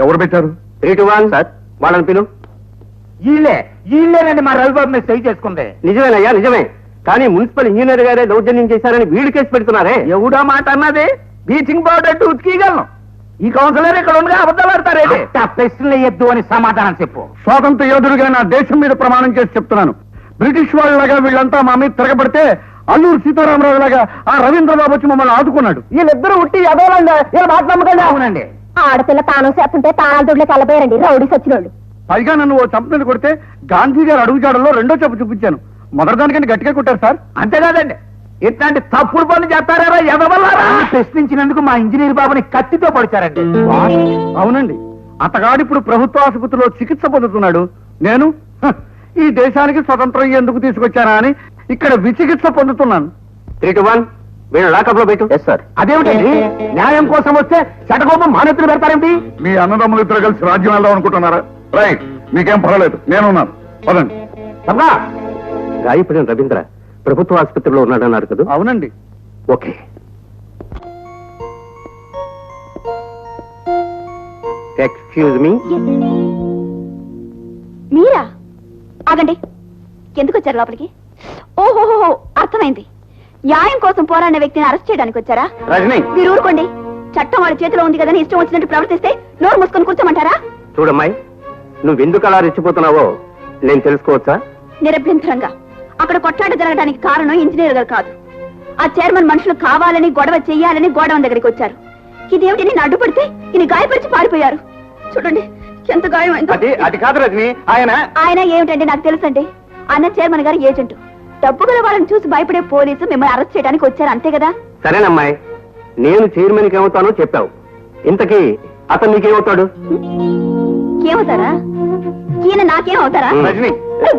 [SPEAKER 2] ఎవరు పెట్టారు?
[SPEAKER 6] 3 to 1 సార్, వాళ్ళని పిలు.
[SPEAKER 7] వీళ్ళేనండి మా రవిబాబు మీద సై చేసుకుంది.
[SPEAKER 6] నిజమేనయ్యా, నిజమే. కానీ మున్సిపల్ ఇంజనీర్ గారే దౌర్జన్యం చేశారని వీళ్ళు కేసు పెడుతున్నారే.
[SPEAKER 7] ఎవడో మాట అన్నది బ్లీచింగ్ పౌడర్ ఉతికిగలను. ఈ కౌన్సిలర్ ఇక్కడ ఉండగా అబద్ధాలు ఆడతారేంటి?
[SPEAKER 6] ప్రశ్నలు వేయద్దు అని సమాధానం చెప్పు.
[SPEAKER 2] స్వాతంత్ర యోధుడిగా నా దేశం మీద ప్రమాణం చేసి చెప్తున్నాను, బ్రిటిష్ వాళ్ళలాగా వీళ్ళంతా మా మీద తిరగబడితే అల్లూరు సీతారామరావు లాగా ఆ రవీంద్రబాబు వచ్చి మమ్మల్ని ఆదుకున్నాడు.
[SPEAKER 6] వీళ్ళిద్దరూ ఉట్టి అదోలండి, వీళ్ళ మాట నమ్మకండి. అవునండి,
[SPEAKER 3] ఆడపిల్ల తాను చేస్తుంటే తాళాల దొడ్లే కలబోయారండి రౌడీ సచ్చినోళ్ళు.
[SPEAKER 2] పైగా నన్ను ఓ చంప మీద కొడితే గాంధీ గారు అడుగుజాడల్లో రెండో చెప్పు చూపించాను. మొదటి దానికంటే గట్టిగా కొట్టారు సార్.
[SPEAKER 7] అంతేకాదండి, ఇట్లాంటి తప్పుడు పనులు చేస్తారా ఎదవల్లారా?
[SPEAKER 6] ప్రశ్నించినందుకు మా ఇంజనీర్ బాబుని కత్తితో పడిచారండి.
[SPEAKER 2] అవునండి, అతగాడు ఇప్పుడు ప్రభుత్వ ఆసుపత్రిలో చికిత్స పొందుతున్నాడు. నేను ఈ దేశానికి స్వతంత్రం ఎందుకు తీసుకొచ్చానా అని ఇక్కడ విచికిత్స పొందుతున్నాను.
[SPEAKER 6] 3 to 1 వీళ్ళు లాకప్ లో పెట్టు. సార్. అదేమిటండి, న్యాయం కోసం వస్తే శటకోపం మానెత్తులు పెడతారేంటి?
[SPEAKER 2] మీ అన్నదమ్ములు ఇద్దరు కలిసి రాజ్యం వెళ్దాం అనుకుంటున్నారా? రైట్, మీకేం పర్వాలేదు, నేనున్నాను. పదండి.
[SPEAKER 6] తప్పా గాయపడిన రవీంద్ర ప్రభుత్వ ఆసుపత్రిలో ఉన్నాడన్నారు కదా?
[SPEAKER 2] అవునండి.
[SPEAKER 6] ఓకే. Excuse me.
[SPEAKER 3] మీరా? ఆగండి, ఎందుకు వచ్చారు లోపలికి? ఓహోహో, అర్థమైంది. న్యాయం కోసం పోరాడిన వ్యక్తిని అరెస్ట్ చేయడానికి వచ్చారా?
[SPEAKER 6] రజనీ,
[SPEAKER 3] మీరు ఊరుకోండి. చట్టం వాళ్ళ చేతిలో ఉంది కదని ఇష్టం వచ్చినట్టు ప్రవర్తిస్తే నోరు మూసుకొని కూర్చోమంటారా?
[SPEAKER 6] చూడమ్మాయి, నువ్వెందుకు అలా రెచ్చిపోతున్నావో నేను తెలుసుకోవచ్చా?
[SPEAKER 3] నిరభ్యంతరంగా. అక్కడ కొట్లాట జరగడానికి కారణం ఇంజనీర్ గారు కాదు. ఆ చైర్మన్ మనుషులు కావాలని గొడవ చెయ్యాలని గోడౌన్ దగ్గరికి వచ్చారు. ఇదేమిటి, నేను అడ్డుపడితే ఈయన గాయపరిచి పారిపోయారు. చూడండి ఎంత గాయమైందో.
[SPEAKER 5] అది కాదు రజనీ,
[SPEAKER 3] ఆయన ఏమిటండి నాకు తెలుసండి. అన్న చైర్మన్ గారు ఏజెంట్. డబ్బు గల వాళ్ళని చూసి భయపడే పోలీసు మిమ్మల్ని అరెస్ట్ చేయడానికి వచ్చారు, అంతే కదా?
[SPEAKER 6] సరేనమ్మాయి, నేను చైర్మన్కి ఏమవుతానో చెప్పావు. ఇంతకీ అతను నీకేమవుతాడు?
[SPEAKER 3] ఏమవుతారా? ఈయన నాకేమవుతారా?
[SPEAKER 5] రజనీ,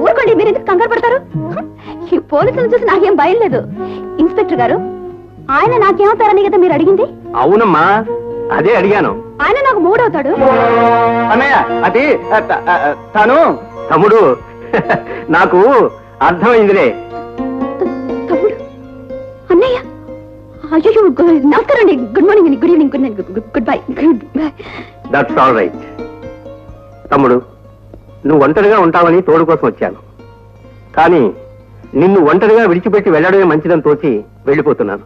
[SPEAKER 3] ఊరుకోండి, మీరు ఎందుకు కంగారు పడతారు? ఈ పోలీసులను చూసి నాకేం భయం లేదు. ఇన్స్పెక్టర్ గారు, ఆయన నాకేమవుతారని కదా మీరు అడిగింది?
[SPEAKER 6] అవునమ్మా, అదే అడిగాను.
[SPEAKER 3] ఆయన నాకు మూడవుతాడు.
[SPEAKER 5] అన్నయ్య అది తను
[SPEAKER 6] తమ్ముడు నాకు అర్థమైందిలే.
[SPEAKER 3] తమ్ముడు, అన్నయ్య, అయ్యో, నమస్కారం అండి. గుడ్ మార్నింగ్ అండి, good evening, good night, good bye, good bye.
[SPEAKER 6] That's all right. తమ్ముడు, నువ్వు ఒంటరిగా ఉంటావని తోడు కోసం వచ్చాను. కానీ నిన్ను ఒంటరిగా విడిచిపెట్టి వెళ్ళడమే మంచిదని తోచి వెళ్ళిపోతున్నాను.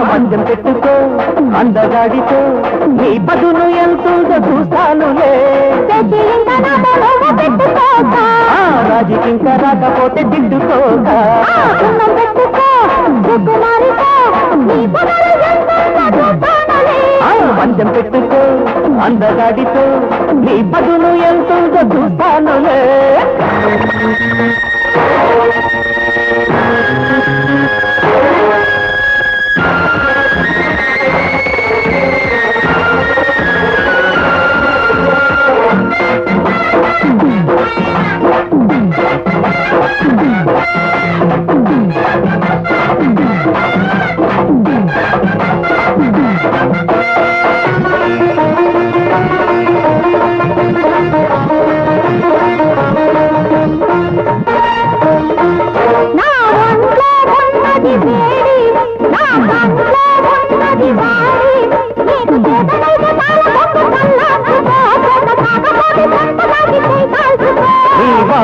[SPEAKER 1] పందెం పెట్టుకో అందగాడితో, నీ పదును ఎంతుందో చూస్తానులే. రాజుకింకా రాకపోతే దిద్దుకోక. పందెం పెట్టుకో అందగాడితో, నీ పదును ఎంతుందో చూస్తానులే.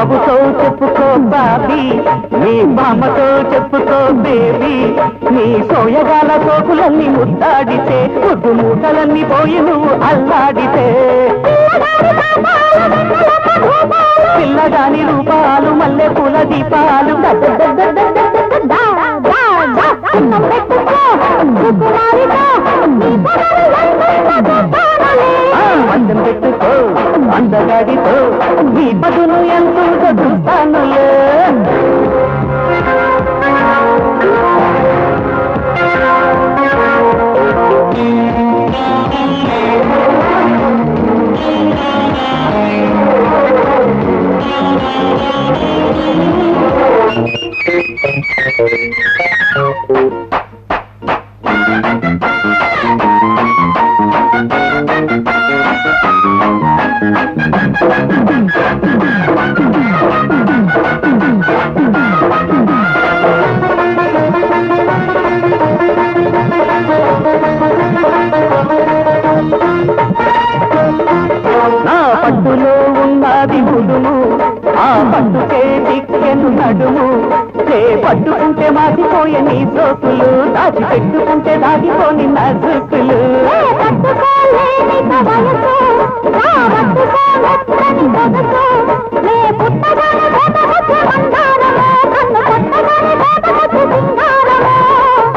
[SPEAKER 1] బాబుతో చెప్పుకో బాబీ, నీ బామ్మతో చెప్పుకో బేబీ, నీ సోయగాల సోకులన్నీ ముద్దాడితే ముద్దు మూటలన్నీ పోయి నువ్వు అల్లాడితే, పిల్లగాని రూపాలు మల్లె పూల దీపాలు అందం పెట్టుకో అందగాడితో నీ పదును ఎంతో చూస్తానులే. నా పట్టులో ఉన్నది గుడుము, ఆ పట్టుకే దిక్కెను నడుము, చే పట్టుకుంటే మాసిపోయే నీ సోకులు, దాచి పెట్టుకుంటే దాగిపోని నా సూకులు.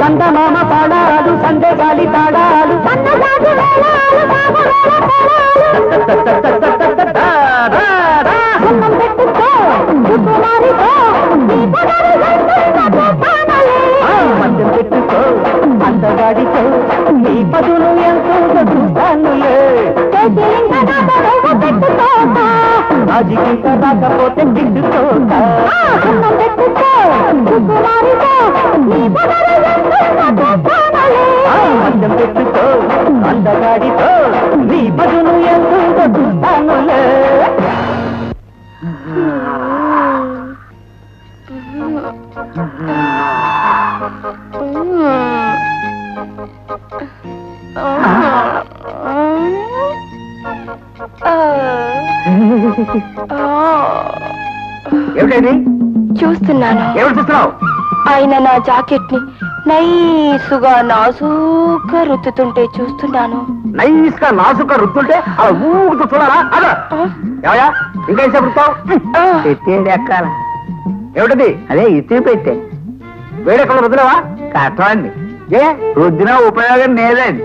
[SPEAKER 1] కందమామ పాడాలు సండే గాలి తాడాలు మధ్యం పెట్టుకో అందగాడితో నీ పదులు ఎంతో చూస్తానులే. రాజకీయ రాకపోతే దిద్దుకోక మధ్యం పెట్టుకో అందగాడితో నీ పదులు ఎంతో చూస్తానులే.
[SPEAKER 6] ఏమిటది?
[SPEAKER 3] చూస్తున్నాను.
[SPEAKER 6] ఎవరు చూస్తున్నావు?
[SPEAKER 3] ఆయన నా జాకెట్ ని నైసుగా నాజూగా రుద్దుతుంటే చూస్తున్నాను.
[SPEAKER 6] నైస్ గా నాసుక రుద్దుంటే అలా ఊగుతూ చూడాలా? అదా ఏమయ్యా ఇంకా ఏం చెప్తావు? పెట్టేది ఎక్కాల. ఏమిటది? అదే ఇస్త్రీ పెట్టే. వేడెక్కడ రుద్దులేవా? కట్టండి. ఏ రుద్దిన ఉపయోగం లేదండి.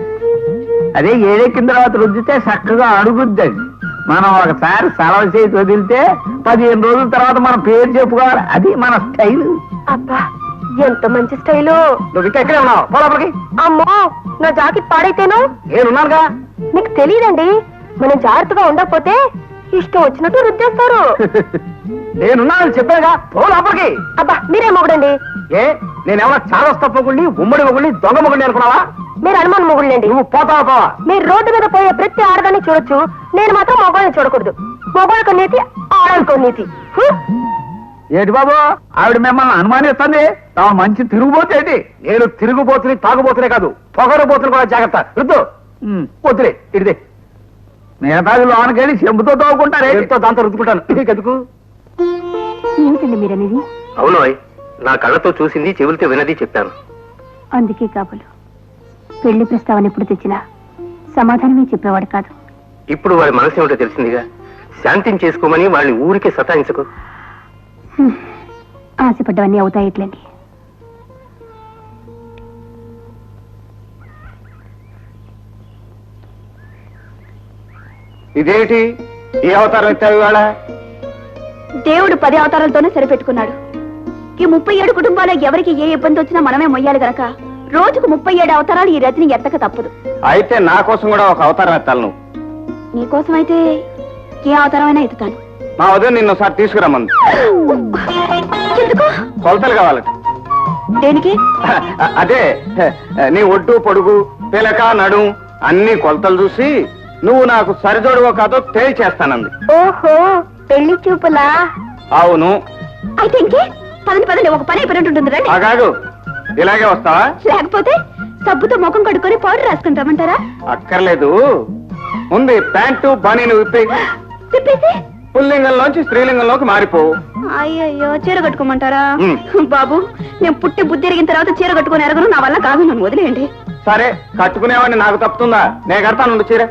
[SPEAKER 6] అదే ఏడెక్కిన తర్వాత రుద్దితే చక్కగా అడుగుద్దండి. మనం ఒకసారి సెలవు చేసి వదిలితే 15 రోజుల తర్వాత మన పేరు చెప్పుకోవాలి. అది మన స్టైల్.
[SPEAKER 3] అబ్బా ఎంత మంచి స్టైలు.
[SPEAKER 6] నువ్వు ఇంకా ఎక్కడే ఉన్నావు? పోలపలికి.
[SPEAKER 3] అమ్మో నా జాకెట్ పాడైతేను.
[SPEAKER 6] నేనున్నానుగా.
[SPEAKER 3] మీకు తెలియదండి, మనం జాగ్రత్తగా ఉండకపోతే ఇష్టం వచ్చినట్టు రుద్దేస్తారు.
[SPEAKER 6] నేనున్నానని చెప్పాగా. పోలపలికి.
[SPEAKER 3] అబ్బా మీరే మొగుడండి.
[SPEAKER 6] ఏ నేనేమన్నా చాలా తప్పకుండా ఉమ్మడి మొగుడిని దొంగ మొగుడిని అనుకున్నావా?
[SPEAKER 3] మీరు అనుమానం మొగుళ్ళండి.
[SPEAKER 6] నువ్వు పోతావా? పోవా?
[SPEAKER 3] మీరు రోడ్డు మీద పోయే ప్రతి ఆడదాన్ని చూడొచ్చు, నేను మాత్రం మొగోళ్ళని చూడకూడదు. మొగోళ్ళకు నీతి, ఆడవాళ్ళకు నీతి.
[SPEAKER 6] ఏంటి బాబు ఆవిడ మిమ్మల్ని అనుమానిస్తుంది? నా మంచి తిరుగుబోతేంటి? నేను తిరుగుబోతుని తాగుబోతునే కాదు, పొగరబోతుని కూడా జాగ్రత్త. రుద్దు వద్దులే ఇడిదే. మిగతాది లోనకెళ్ళి చెంబుతో తోగుకుంటారే. దాంతో రుద్దుకుంటాను. నీకెందుకు?
[SPEAKER 3] ఏమిటండి మీరనేది?
[SPEAKER 8] అవును, నా కళ్ళతో చూసింది చెవులతో వినది చెప్పాను.
[SPEAKER 3] అందుకే కాబోలు పెళ్లి ప్రస్తావన ఎప్పుడు తెచ్చినా సమాధానమే చెప్పేవాడు కాదు.
[SPEAKER 8] ఇప్పుడు వాడి మనసు ఏమిటో తెలిసిందిగా. శాంతిని చేసుకోమని వాళ్ళని ఊరికే సతాయించకు.
[SPEAKER 3] ఆశపడ్డవన్నీ అవుతాయిట్లండి.
[SPEAKER 5] ఇదేమిటి ఈ అవతారం ఎత్తావు ఇవాళ?
[SPEAKER 3] దేవుడు 10 అవతారాలతోనే సరిపెట్టుకున్నాడు. ఈ 37 కుటుంబాల్లో ఎవరికి ఏ ఇబ్బంది వచ్చినా మనమే మొయ్యాలి గనక రోజుకు 37 అవతారాలు ఈ రజని ఎత్తక తప్పదు.
[SPEAKER 5] అయితే నా కోసం కూడా ఒక అవతారం ఎత్తాలి నువ్వు.
[SPEAKER 3] నీకోసమైతే ఏ అవతారమైనా ఎత్తుతాను.
[SPEAKER 5] మా ఉదయం నిన్ను ఒకసారి తీసుకురమ్మంది.
[SPEAKER 3] ఎందుకు?
[SPEAKER 5] కొలతలు కావాలట.
[SPEAKER 3] దేనికి?
[SPEAKER 5] అదే నీ ఒడ్డు పొడుగు పిలక నడు అన్ని కొలతలు చూసి నువ్వు నాకు సరిజోడువో కాదో తేల్చేస్తానంది.
[SPEAKER 3] ఓహో పెళ్లి చూపులా?
[SPEAKER 5] అవును.
[SPEAKER 3] అయితే ఇంకే పదండి ఒక పని అయిపోయినట్టుంటుంది. రండి.
[SPEAKER 5] ఆగాగు, ఇలాగే వస్తావా?
[SPEAKER 3] లేకపోతే సబ్బుతో ముఖం కడుక్కొని పౌడర్ రాసుకుంటామంటారా?
[SPEAKER 5] అక్కర్లేదు, ముందు ప్యాంటు బనీను విప్పి.
[SPEAKER 3] తిప్పేసి
[SPEAKER 5] పుల్లింగంలోంచి స్త్రీలింగంలోకి మారిపోవు.
[SPEAKER 3] అయ్యయ్యో చీర కట్టుకోమంటారా?
[SPEAKER 5] ఉమ్.
[SPEAKER 3] బాబు నేను పుట్టి బుద్ధి ఎరిగిన తర్వాత చీర కట్టుకుని ఎరగను, నా వల్ల కాదు, నన్ను వదిలేయండి.
[SPEAKER 5] సరే కట్టుకునేవాడిని, నాకు తప్పుతుందా? నేను కడతాను చీర.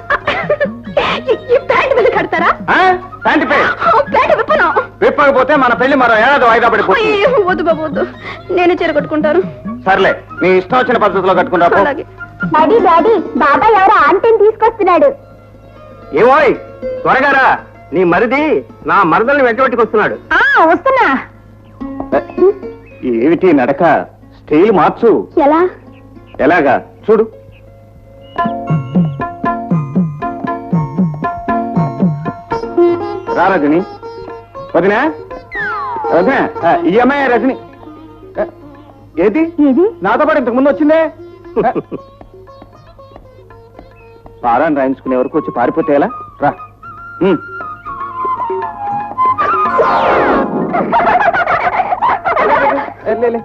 [SPEAKER 3] ఈ ప్యాంట్ మీద కడతారా?
[SPEAKER 5] ప్యాంటు పే
[SPEAKER 3] ప్యాంట్ విప్పను.
[SPEAKER 5] విప్పకపోతే మన పెళ్లి మరో ఏడాది వాయిదా పడిపోతుంది.
[SPEAKER 3] అయ్యో, వద్దు బాబు వద్దు, నేనే చీర కట్టుకుంటాను.
[SPEAKER 5] సర్లే, నీ ఇష్టం వచ్చిన పద్ధతిలో కట్టుకుంటా పో.
[SPEAKER 3] అలాగే.
[SPEAKER 9] డాడీ డాడీ బాబాయ్ ఎవరో ఆంటీని తీసుకొస్తున్నాడు.
[SPEAKER 8] ఏమోయ్ త్వరగా రా, నీ మరిది నా మరదల్ని వెంటబెట్టుకొస్తున్నాడు.
[SPEAKER 9] వస్తున్నా.
[SPEAKER 5] ఏమిటి నడక? స్టైల్ మార్చు.
[SPEAKER 9] ఎలా?
[SPEAKER 5] ఎలాగా చూడు. రా రజని. వదినా వదినా, ఈ అమ్మాయి రజని. ఏది
[SPEAKER 9] ఏది?
[SPEAKER 5] నాతో పాటు ఇంతకు ముందు వచ్చిందే. పారాన్ని రాయించుకునే వరకు వచ్చి పారిపోతే ఎలా? రా. లే.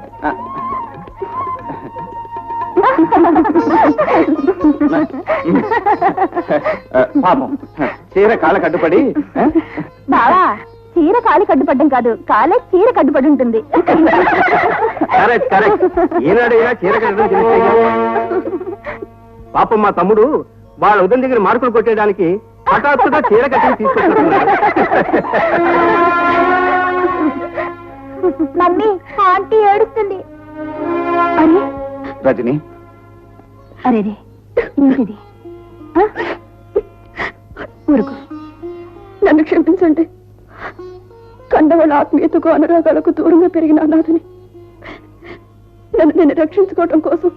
[SPEAKER 5] పాపం చీర కాళ్ళ కట్టుపడి.
[SPEAKER 9] బావా చీర కాలి కట్టుపడ్డం కాదు, కాలే చీర కట్టుపడి ఉంటుంది.
[SPEAKER 8] కరెక్ట్ కరెక్ట్, ఈనాడైనా చీర కట్టడం తెలిస్తే. పాపం మా తమ్ముడు వాళ్ళ ఉదయం దగ్గర మార్కులు కొట్టేయడానికి హఠాత్తుగా చీర కట్టి తీసుకొచ్చుకుంటున్నాడు.
[SPEAKER 9] మమ్మీ ఆంటీ ఏడుస్తుంది. అరే
[SPEAKER 5] రజని,
[SPEAKER 9] అరే ఏంటిది?
[SPEAKER 3] ఊరుకు, నన్ను క్షమించండి. కండవాళ్ళ ఆత్మీయతకు అనురాగాలకు దూరంగా పెరిగిన అనాథని నన్ను నేను రక్షించుకోవటం కోసం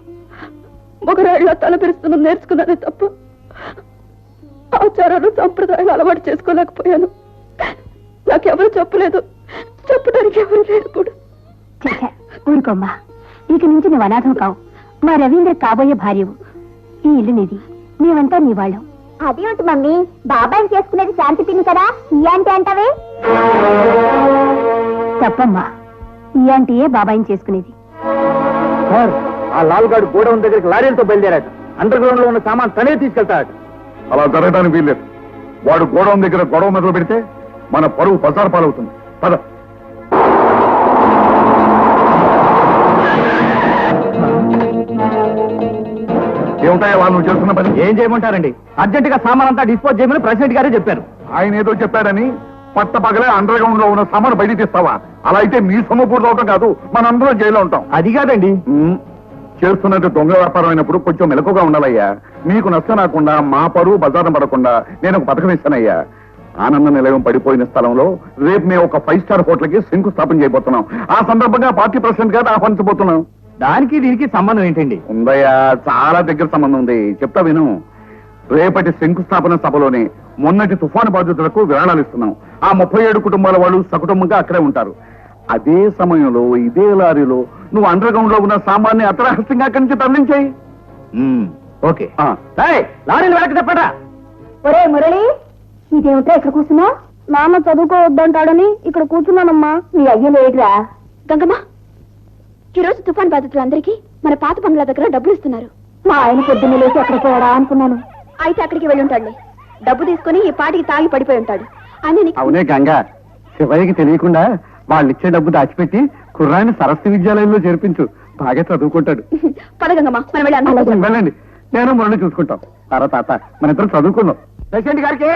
[SPEAKER 3] మొగరాళ్ళ తలపెరుస్తున్న నేర్చుకున్నానే తప్ప ఆచారాలు సంప్రదాయాలు అలవాటు చేసుకోలేకపోయాను. నాకెవరు చెప్పలేదు, చెప్పడానికి ఎవరు లేరు కూడా.
[SPEAKER 9] ఊరుకోమ్మా, ఇక నుంచి నువ్వు అనాథం కావు, మా రవీంద్ర కాబోయే భార్యవు. ఈ ఇల్లు నీది, మేమంతా నీ వాళ్ళం. అదేమిటి మమ్మీ, బాబాయ్ చేసుకునేది శాంతి పిన్ని కదా, ఈ ఆంటీ అంటావే? తప్పమ్మా, ఈ ఆంటీయే బాబాయిని చేసుకునేది.
[SPEAKER 6] సార్, ఆ లాల్గాడు గోడౌన్ దగ్గరికి లారీలతో బయలుదేరాడు. అండర్ గ్రౌండ్ లో ఉన్న సామాన్ తనే తీసుకెళ్తాడు.
[SPEAKER 4] అలా జరగడానికి వీల్లేదు. వాడు గోడౌన్ దగ్గర గొడవ మొదలు పెడితే మన పరువు పసారు పాలవుతుంది. పద. ఏమిటాయా వాళ్ళు చేస్తున్న పని?
[SPEAKER 6] ఏం చేయమంటారండి, అర్జెంట్ గా సామాన్ అంతా డిస్పోజ్ చేయమని ప్రెసిడెంట్ గారే చెప్పారు.
[SPEAKER 4] ఆయన ఏదో చెప్పాడని పట్ట పగలే అండర్ గ్రౌండ్ లో ఉన్న సామాను బయటికి తీస్తావా? అలా అయితే మీ సొమ్ము పూర్తవటం కాదు, మనందరం జైల్లో ఉంటాం.
[SPEAKER 6] అది కాదండి,
[SPEAKER 4] చేస్తున్నట్టు దొంగ వ్యాపారం అయినప్పుడు కొంచెం మెలకుగా ఉండాలయ్యా. మీకు నష్టం రాకుండా, మా పరువు బజారం పడకుండా నేను ఒక పథకం ఇస్తానయ్యా. ఆనంద నిలయం పడిపోయిన స్థలంలో రేపు మేము ఒక 5 స్టార్ హోటల్కి శంకుస్థాపన చేయబోతున్నాం. ఆ సందర్భంగా పార్టీ ప్రెసిడెంట్ గారు ఆహ్వానించబోతున్నాం.
[SPEAKER 6] దానికి దీనికి సంబంధం ఏంటండి?
[SPEAKER 4] ఉందయ్యా, చాలా దగ్గర సంబంధం ఉంది, చెప్తా విను. రేపటి శంకుస్థాపన సభలోనే మొన్నటి తుఫాను బాధితులకు విరాళాలు ఇస్తున్నాం. ఆ 37 కుటుంబాల వాళ్ళు సకుటుంబంగా అక్కడే ఉంటారు. అదే సమయంలో ఇదే లారీలో నువ్వు అండర్ గ్రౌండ్ లో ఉన్న సామాన్ని అత్రహస్యంగా అక్కడి నుంచి తరలించాయి.
[SPEAKER 6] ఓకే, లారీలు వెనక్కి చెప్పడా.
[SPEAKER 9] ఒరే మురళి, ఇదేమిటో ఇక్కడ కూర్చున్నా? నాన్న చదువుకోవద్దంటాడని ఇక్కడ కూర్చున్నానమ్మా. నీ అయ్య లేదురా.
[SPEAKER 3] గంగమ్మ, ఈ రోజు తుఫాన్ బాధితులందరికీ మన పాత బంగ్లా దగ్గర డబ్బులు ఇస్తున్నారు.
[SPEAKER 9] మా ఆయన పొద్దున్న లేచి అక్కడ పోవడా అనుకున్నాను.
[SPEAKER 3] అయితే అక్కడికి వెళ్ళి ఉంటాడులే. డబ్బు తీసుకుని ఈ పాటికి తాగి పడిపోయి ఉంటాడు. అని
[SPEAKER 2] అవునే గంగా, శివయ్యకి తెలియకుండా వాళ్ళు ఇచ్చే డబ్బు దాచిపెట్టి కుర్రాన్ని సరస్వతి విద్యాలయంలో చేర్పించు, బాగా చదువుకుంటాడు.
[SPEAKER 3] పద గంగమ్మ, మనం వెళ్ళి అన్నం
[SPEAKER 2] వెళ్ళండి, నేను మురళి చూసుకుంటాం. తాత మన ఇద్దరు చదువుకుందాం.
[SPEAKER 6] ప్రెసిడెంట్ గారికి,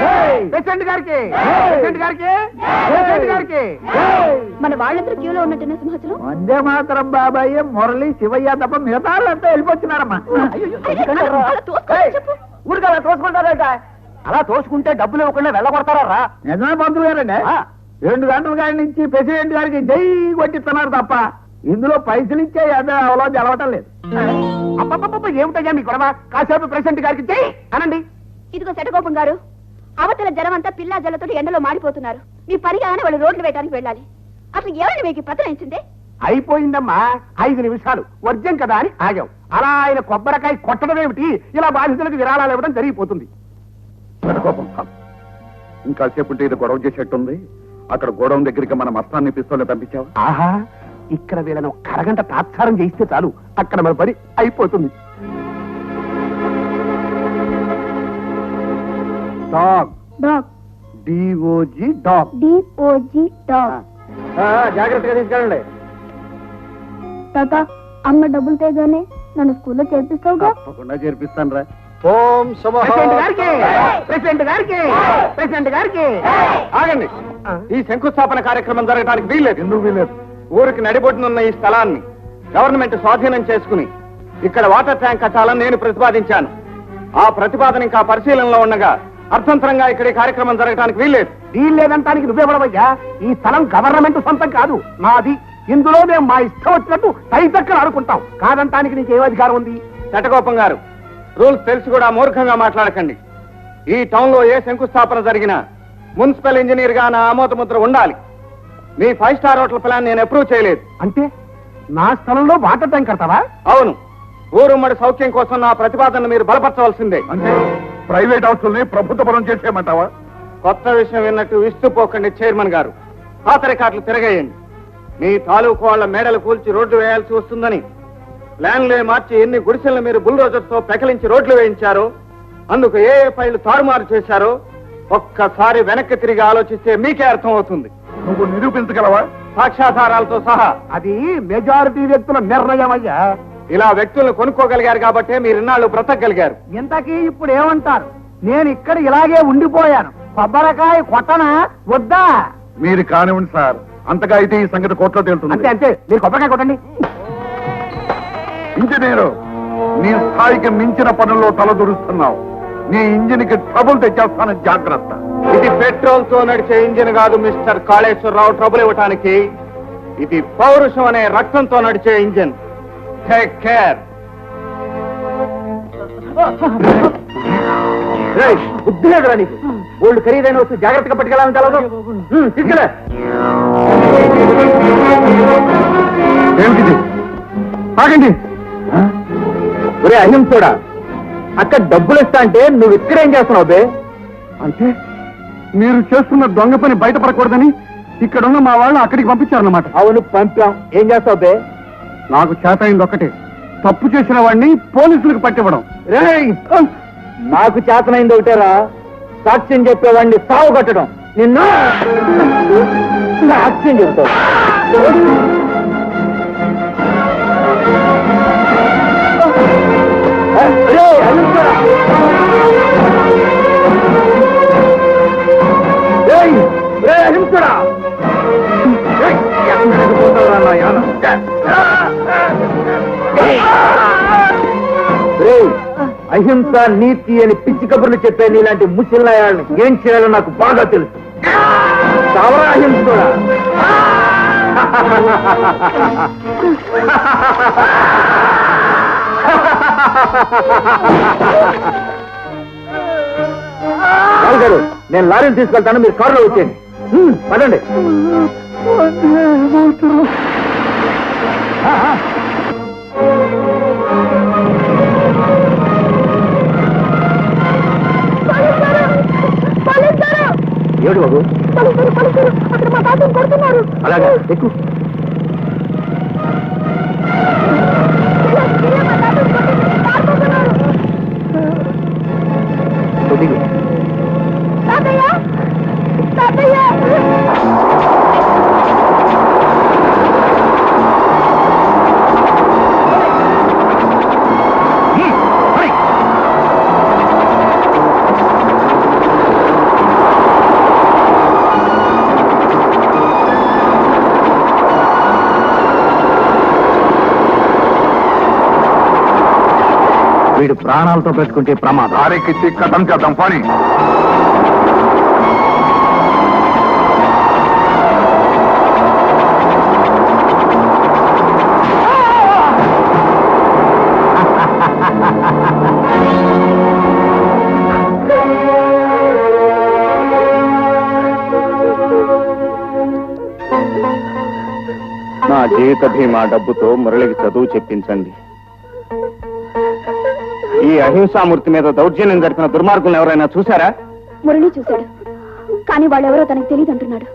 [SPEAKER 6] ప్రెసిడెంట్ గారికి, ప్రెసిడెంట్ గారికి, ప్రెసిడెంట్ గారికి.
[SPEAKER 3] మన వాళ్ళందరూ క్యూలో ఉన్నట్టున్న సింహాచలం.
[SPEAKER 6] వందే మాతరం బాబాయ్, మురళి, శివయ్య తప్ప మిగతా వాళ్ళంతా వెళ్ళిపోతున్నారమ్మా. ఊరికి అలా తోసుకుంటారట. అలా తోసుకుంటే డబ్బులు ఇవ్వకుండా వెళ్ళగొడతారా? నిజమే పంతులు గారండి. 2 గంటల గారి నుంచి ప్రెసిడెంట్ గారికి జై కొట్టిస్తున్నారు తప్ప ఇందులో పైసలు ఇచ్చే అవలో జరగటం లేదు. అప్ప ఏమిటయ్యా మీ గొడవ? కాసేపు ప్రెసిడెంట్ గారికి జై అనండి.
[SPEAKER 3] ఇదిగో శటగోపం గారు, అవతల జనం అంతా పిల్లా జల్లతో ఎండలో మాడిపోతున్నారు. మీ పనిగానే వాళ్ళు రోడ్లు వేయడానికి వెళ్ళాలి. అసలు ఎవరిని మీకు పతనించిందే?
[SPEAKER 6] అయిపోయిందమ్మా, 5 నిమిషాలు వర్జం కదా అని ఆగాం. అలా ఆయన కొబ్బరికాయ కొట్టడం ఏమిటి, ఇలా బాధితులకు విరాళాలు ఇవ్వడం జరిగిపోతుంది.
[SPEAKER 4] కోపం ఇంకా సేపుంటే ఇది గొడవ చేసేట్టుంది. అక్కడ గోడౌన్ దగ్గరికి మన మస్తాన్ని పిస్తోల్ని పంపించావా?
[SPEAKER 6] ఆహా, ఇక్కడ వీళ్ళని ఒక అరగంట తాత్సారం చేయిస్తే చాలు, అక్కడ మన పని అయిపోతుంది.
[SPEAKER 2] DOG dog.
[SPEAKER 9] DOG dog.
[SPEAKER 5] జాగ్రత్తగా తీసుకెళ్ళండి.
[SPEAKER 9] తాత, అమ్మ డబ్బులు తేగానే నన్ను స్కూల్లో చేర్పిస్తావుగా?
[SPEAKER 2] తప్పకుండా చేర్పిస్తాను రా.
[SPEAKER 5] ఓం శుభః.
[SPEAKER 6] ప్రెసిడెంట్ గారికి
[SPEAKER 5] ఆగండి. ఈ శంకుస్థాపన కార్యక్రమం జరగడానికి వీల్లేదు.
[SPEAKER 2] ఎందుకు వీలేదు?
[SPEAKER 5] ఊరికి నడిబొట్టునున్న ఈ స్థలాన్ని గవర్నమెంట్ స్వాధీనం చేసుకుని ఇక్కడ వాటర్ ట్యాంక్ కట్టాలని నేను ప్రతిపాదించాను. ఆ ప్రతిపాదన ఇంకా పరిశీలనలో ఉండగా అర్థంతరంగా ఇక్కడ ఈ కార్యక్రమం జరగడానికి వీల్లేదు.
[SPEAKER 6] డీల్ లేదంటానికి నువ్వే పడవయ్యా. ఈ స్థలం గవర్నమెంట్ సొంతం కాదు, మాది. ఇందులో మేము మా ఇష్టం వచ్చినట్టు తైతక్కలు ఆడుకుంటాం. కాదంటానికి నీకు ఏ అధికారం ఉంది?
[SPEAKER 5] శటగోపం గారు, రూల్స్ తెలిసి కూడా మూర్ఖంగా మాట్లాడకండి. ఈ టౌన్ లో ఏ శంకుస్థాపన జరిగినా మున్సిపల్ ఇంజనీర్ గా నా ఆమోద ముద్ర ఉండాలి. మీ 5 స్టార్ హోటల్ ప్లాన్ నేను అప్రూవ్ చేయలేదు.
[SPEAKER 6] అంటే నా స్థలంలో వాటర్ ట్యాంక్ కడతావా?
[SPEAKER 5] అవును, ఊరుమ్మడి సౌఖ్యం కోసం నా ప్రతిపాదనను మీరు బలపరచవలసిందే.
[SPEAKER 4] అంటే ప్రైవేట్ హౌస్ని ప్రభుత్వ పరం చేసేయమంటావా?
[SPEAKER 5] కొత్త విషయం విన్నట్టు విస్తుపోకండి చైర్మన్ గారు. పాత రికార్డులు తిరగేయండి. మీ తాలూకు వాళ్ళ మేడలు కూల్చి రోడ్లు వేయాల్సి వస్తుందని ప్లాన్లే మార్చి ఎన్ని గుడిసెలను మీరు బుల్డోజర్తో పెకలించి రోడ్లు వేయించారో, అందుకు ఏ ఫైళ్లు తారుమారు చేశారో ఒక్కసారి వెనక్కి తిరిగి ఆలోచిస్తే మీకే అర్థం అవుతుంది.
[SPEAKER 4] నువ్వు నిరూపించగలవా?
[SPEAKER 5] సాక్ష్యాధారాలతో సహా.
[SPEAKER 6] అది మెజారిటీ వ్యక్తుల నిర్ణయం అయ్యా.
[SPEAKER 5] ఇలా వ్యక్తులను కొనుక్కోగలిగారు కాబట్టే మీరు ఇన్నాళ్ళు బ్రతకగలిగారు.
[SPEAKER 6] ఇంతకీ ఇప్పుడు ఏమంటారు? నేను ఇక్కడ ఇలాగే ఉండిపోయాను, కొబ్బరికాయ కొట్టనా వద్దా?
[SPEAKER 4] మీరు కానివ్వండి సార్. అంతగా అయితే ఈ సంగతి కోర్టులో
[SPEAKER 6] అంతే
[SPEAKER 4] తేలుతుంది.
[SPEAKER 6] అంతే, మీరు కొబ్బరికాయ కొట్టండి.
[SPEAKER 4] ఇంజనీరు, నీ స్థాయికి మించిన పనుల్లో తలదూరుస్తున్నావు. నీ ఇంజిన్ కి ట్రబుల్ తెచ్చేస్తాను, జాగ్రత్త.
[SPEAKER 5] ఇది పెట్రోల్ తో నడిచే ఇంజిన్ కాదు మిస్టర్ కాళేశ్వరరావు ట్రబుల్ ఇవ్వటానికి. ఇది పౌరుషం అనే రక్తంతో నడిచే ఇంజిన్. Take care.
[SPEAKER 6] బుద్ధి లేదురా నీకు? వాళ్ళు ఖరీదైన వస్తూ జాగ్రత్తగా పట్టుకెళ్ళాలని తెలదు. తీసుకెళ్ళ.
[SPEAKER 2] ఏమిటిది? ఆగండి.
[SPEAKER 6] ఒరే అహింసోడా, అక్కడ డబ్బులు ఇస్తా అంటే నువ్వు ఇక్కడేం చేస్తున్నావు బే?
[SPEAKER 2] అంటే మీరు చేస్తున్న దొంగ పని బయటపడకూడదని ఇక్కడున్న మా వాళ్ళు అక్కడికి పంపించారన్నమాట.
[SPEAKER 6] అవును, పంపాం. ఏం చేస్తావు బే?
[SPEAKER 2] నాకు చేతైంది ఒక్కటే, తప్పు చేసిన వాడిని పోలీసులకు పట్టివ్వడం.
[SPEAKER 6] రేయ్, నాకు చేతనైంది ఒకటేరా, సాక్ష్యం చెప్పేవాడిని సాగు కట్టడం. నిన్ను సాక్ష్యం చెప్తావు. అహింస నీతి అని పిచ్చి కబుర్లు చెప్పే నీలాంటి ముసిల్లాయాలని ఏం చేయాలో నాకు బాగా తెలుసు. చావరా అహింసడా. గారు, నేను లారీని తీసుకెళ్తాను, మీరు కారులో వచ్చేయండి. పదండి. ఏడు బాబు,
[SPEAKER 9] అక్కడ మా తాతను కొడుతున్నారు.
[SPEAKER 6] అలాగా ఎక్కువ.
[SPEAKER 9] తాతయ్య, తాతయ్య.
[SPEAKER 6] వీడు ప్రాణాలతో పెట్టుకుంటే ప్రమాదం.
[SPEAKER 4] దారికి కథం చేద్దాం పని.
[SPEAKER 5] నా జీవిత బీమా డబ్బుతో మురళికి చదువు చెప్పించండి. ఈ అహింసామూర్తి మీద దౌర్జన్యం జరిపిన దుర్మార్గులను ఎవరైనా చూశారా?
[SPEAKER 3] మురళి చూశాడు, కానీ వాళ్ళెవరో తనకు తెలియదు అంటున్నాడు.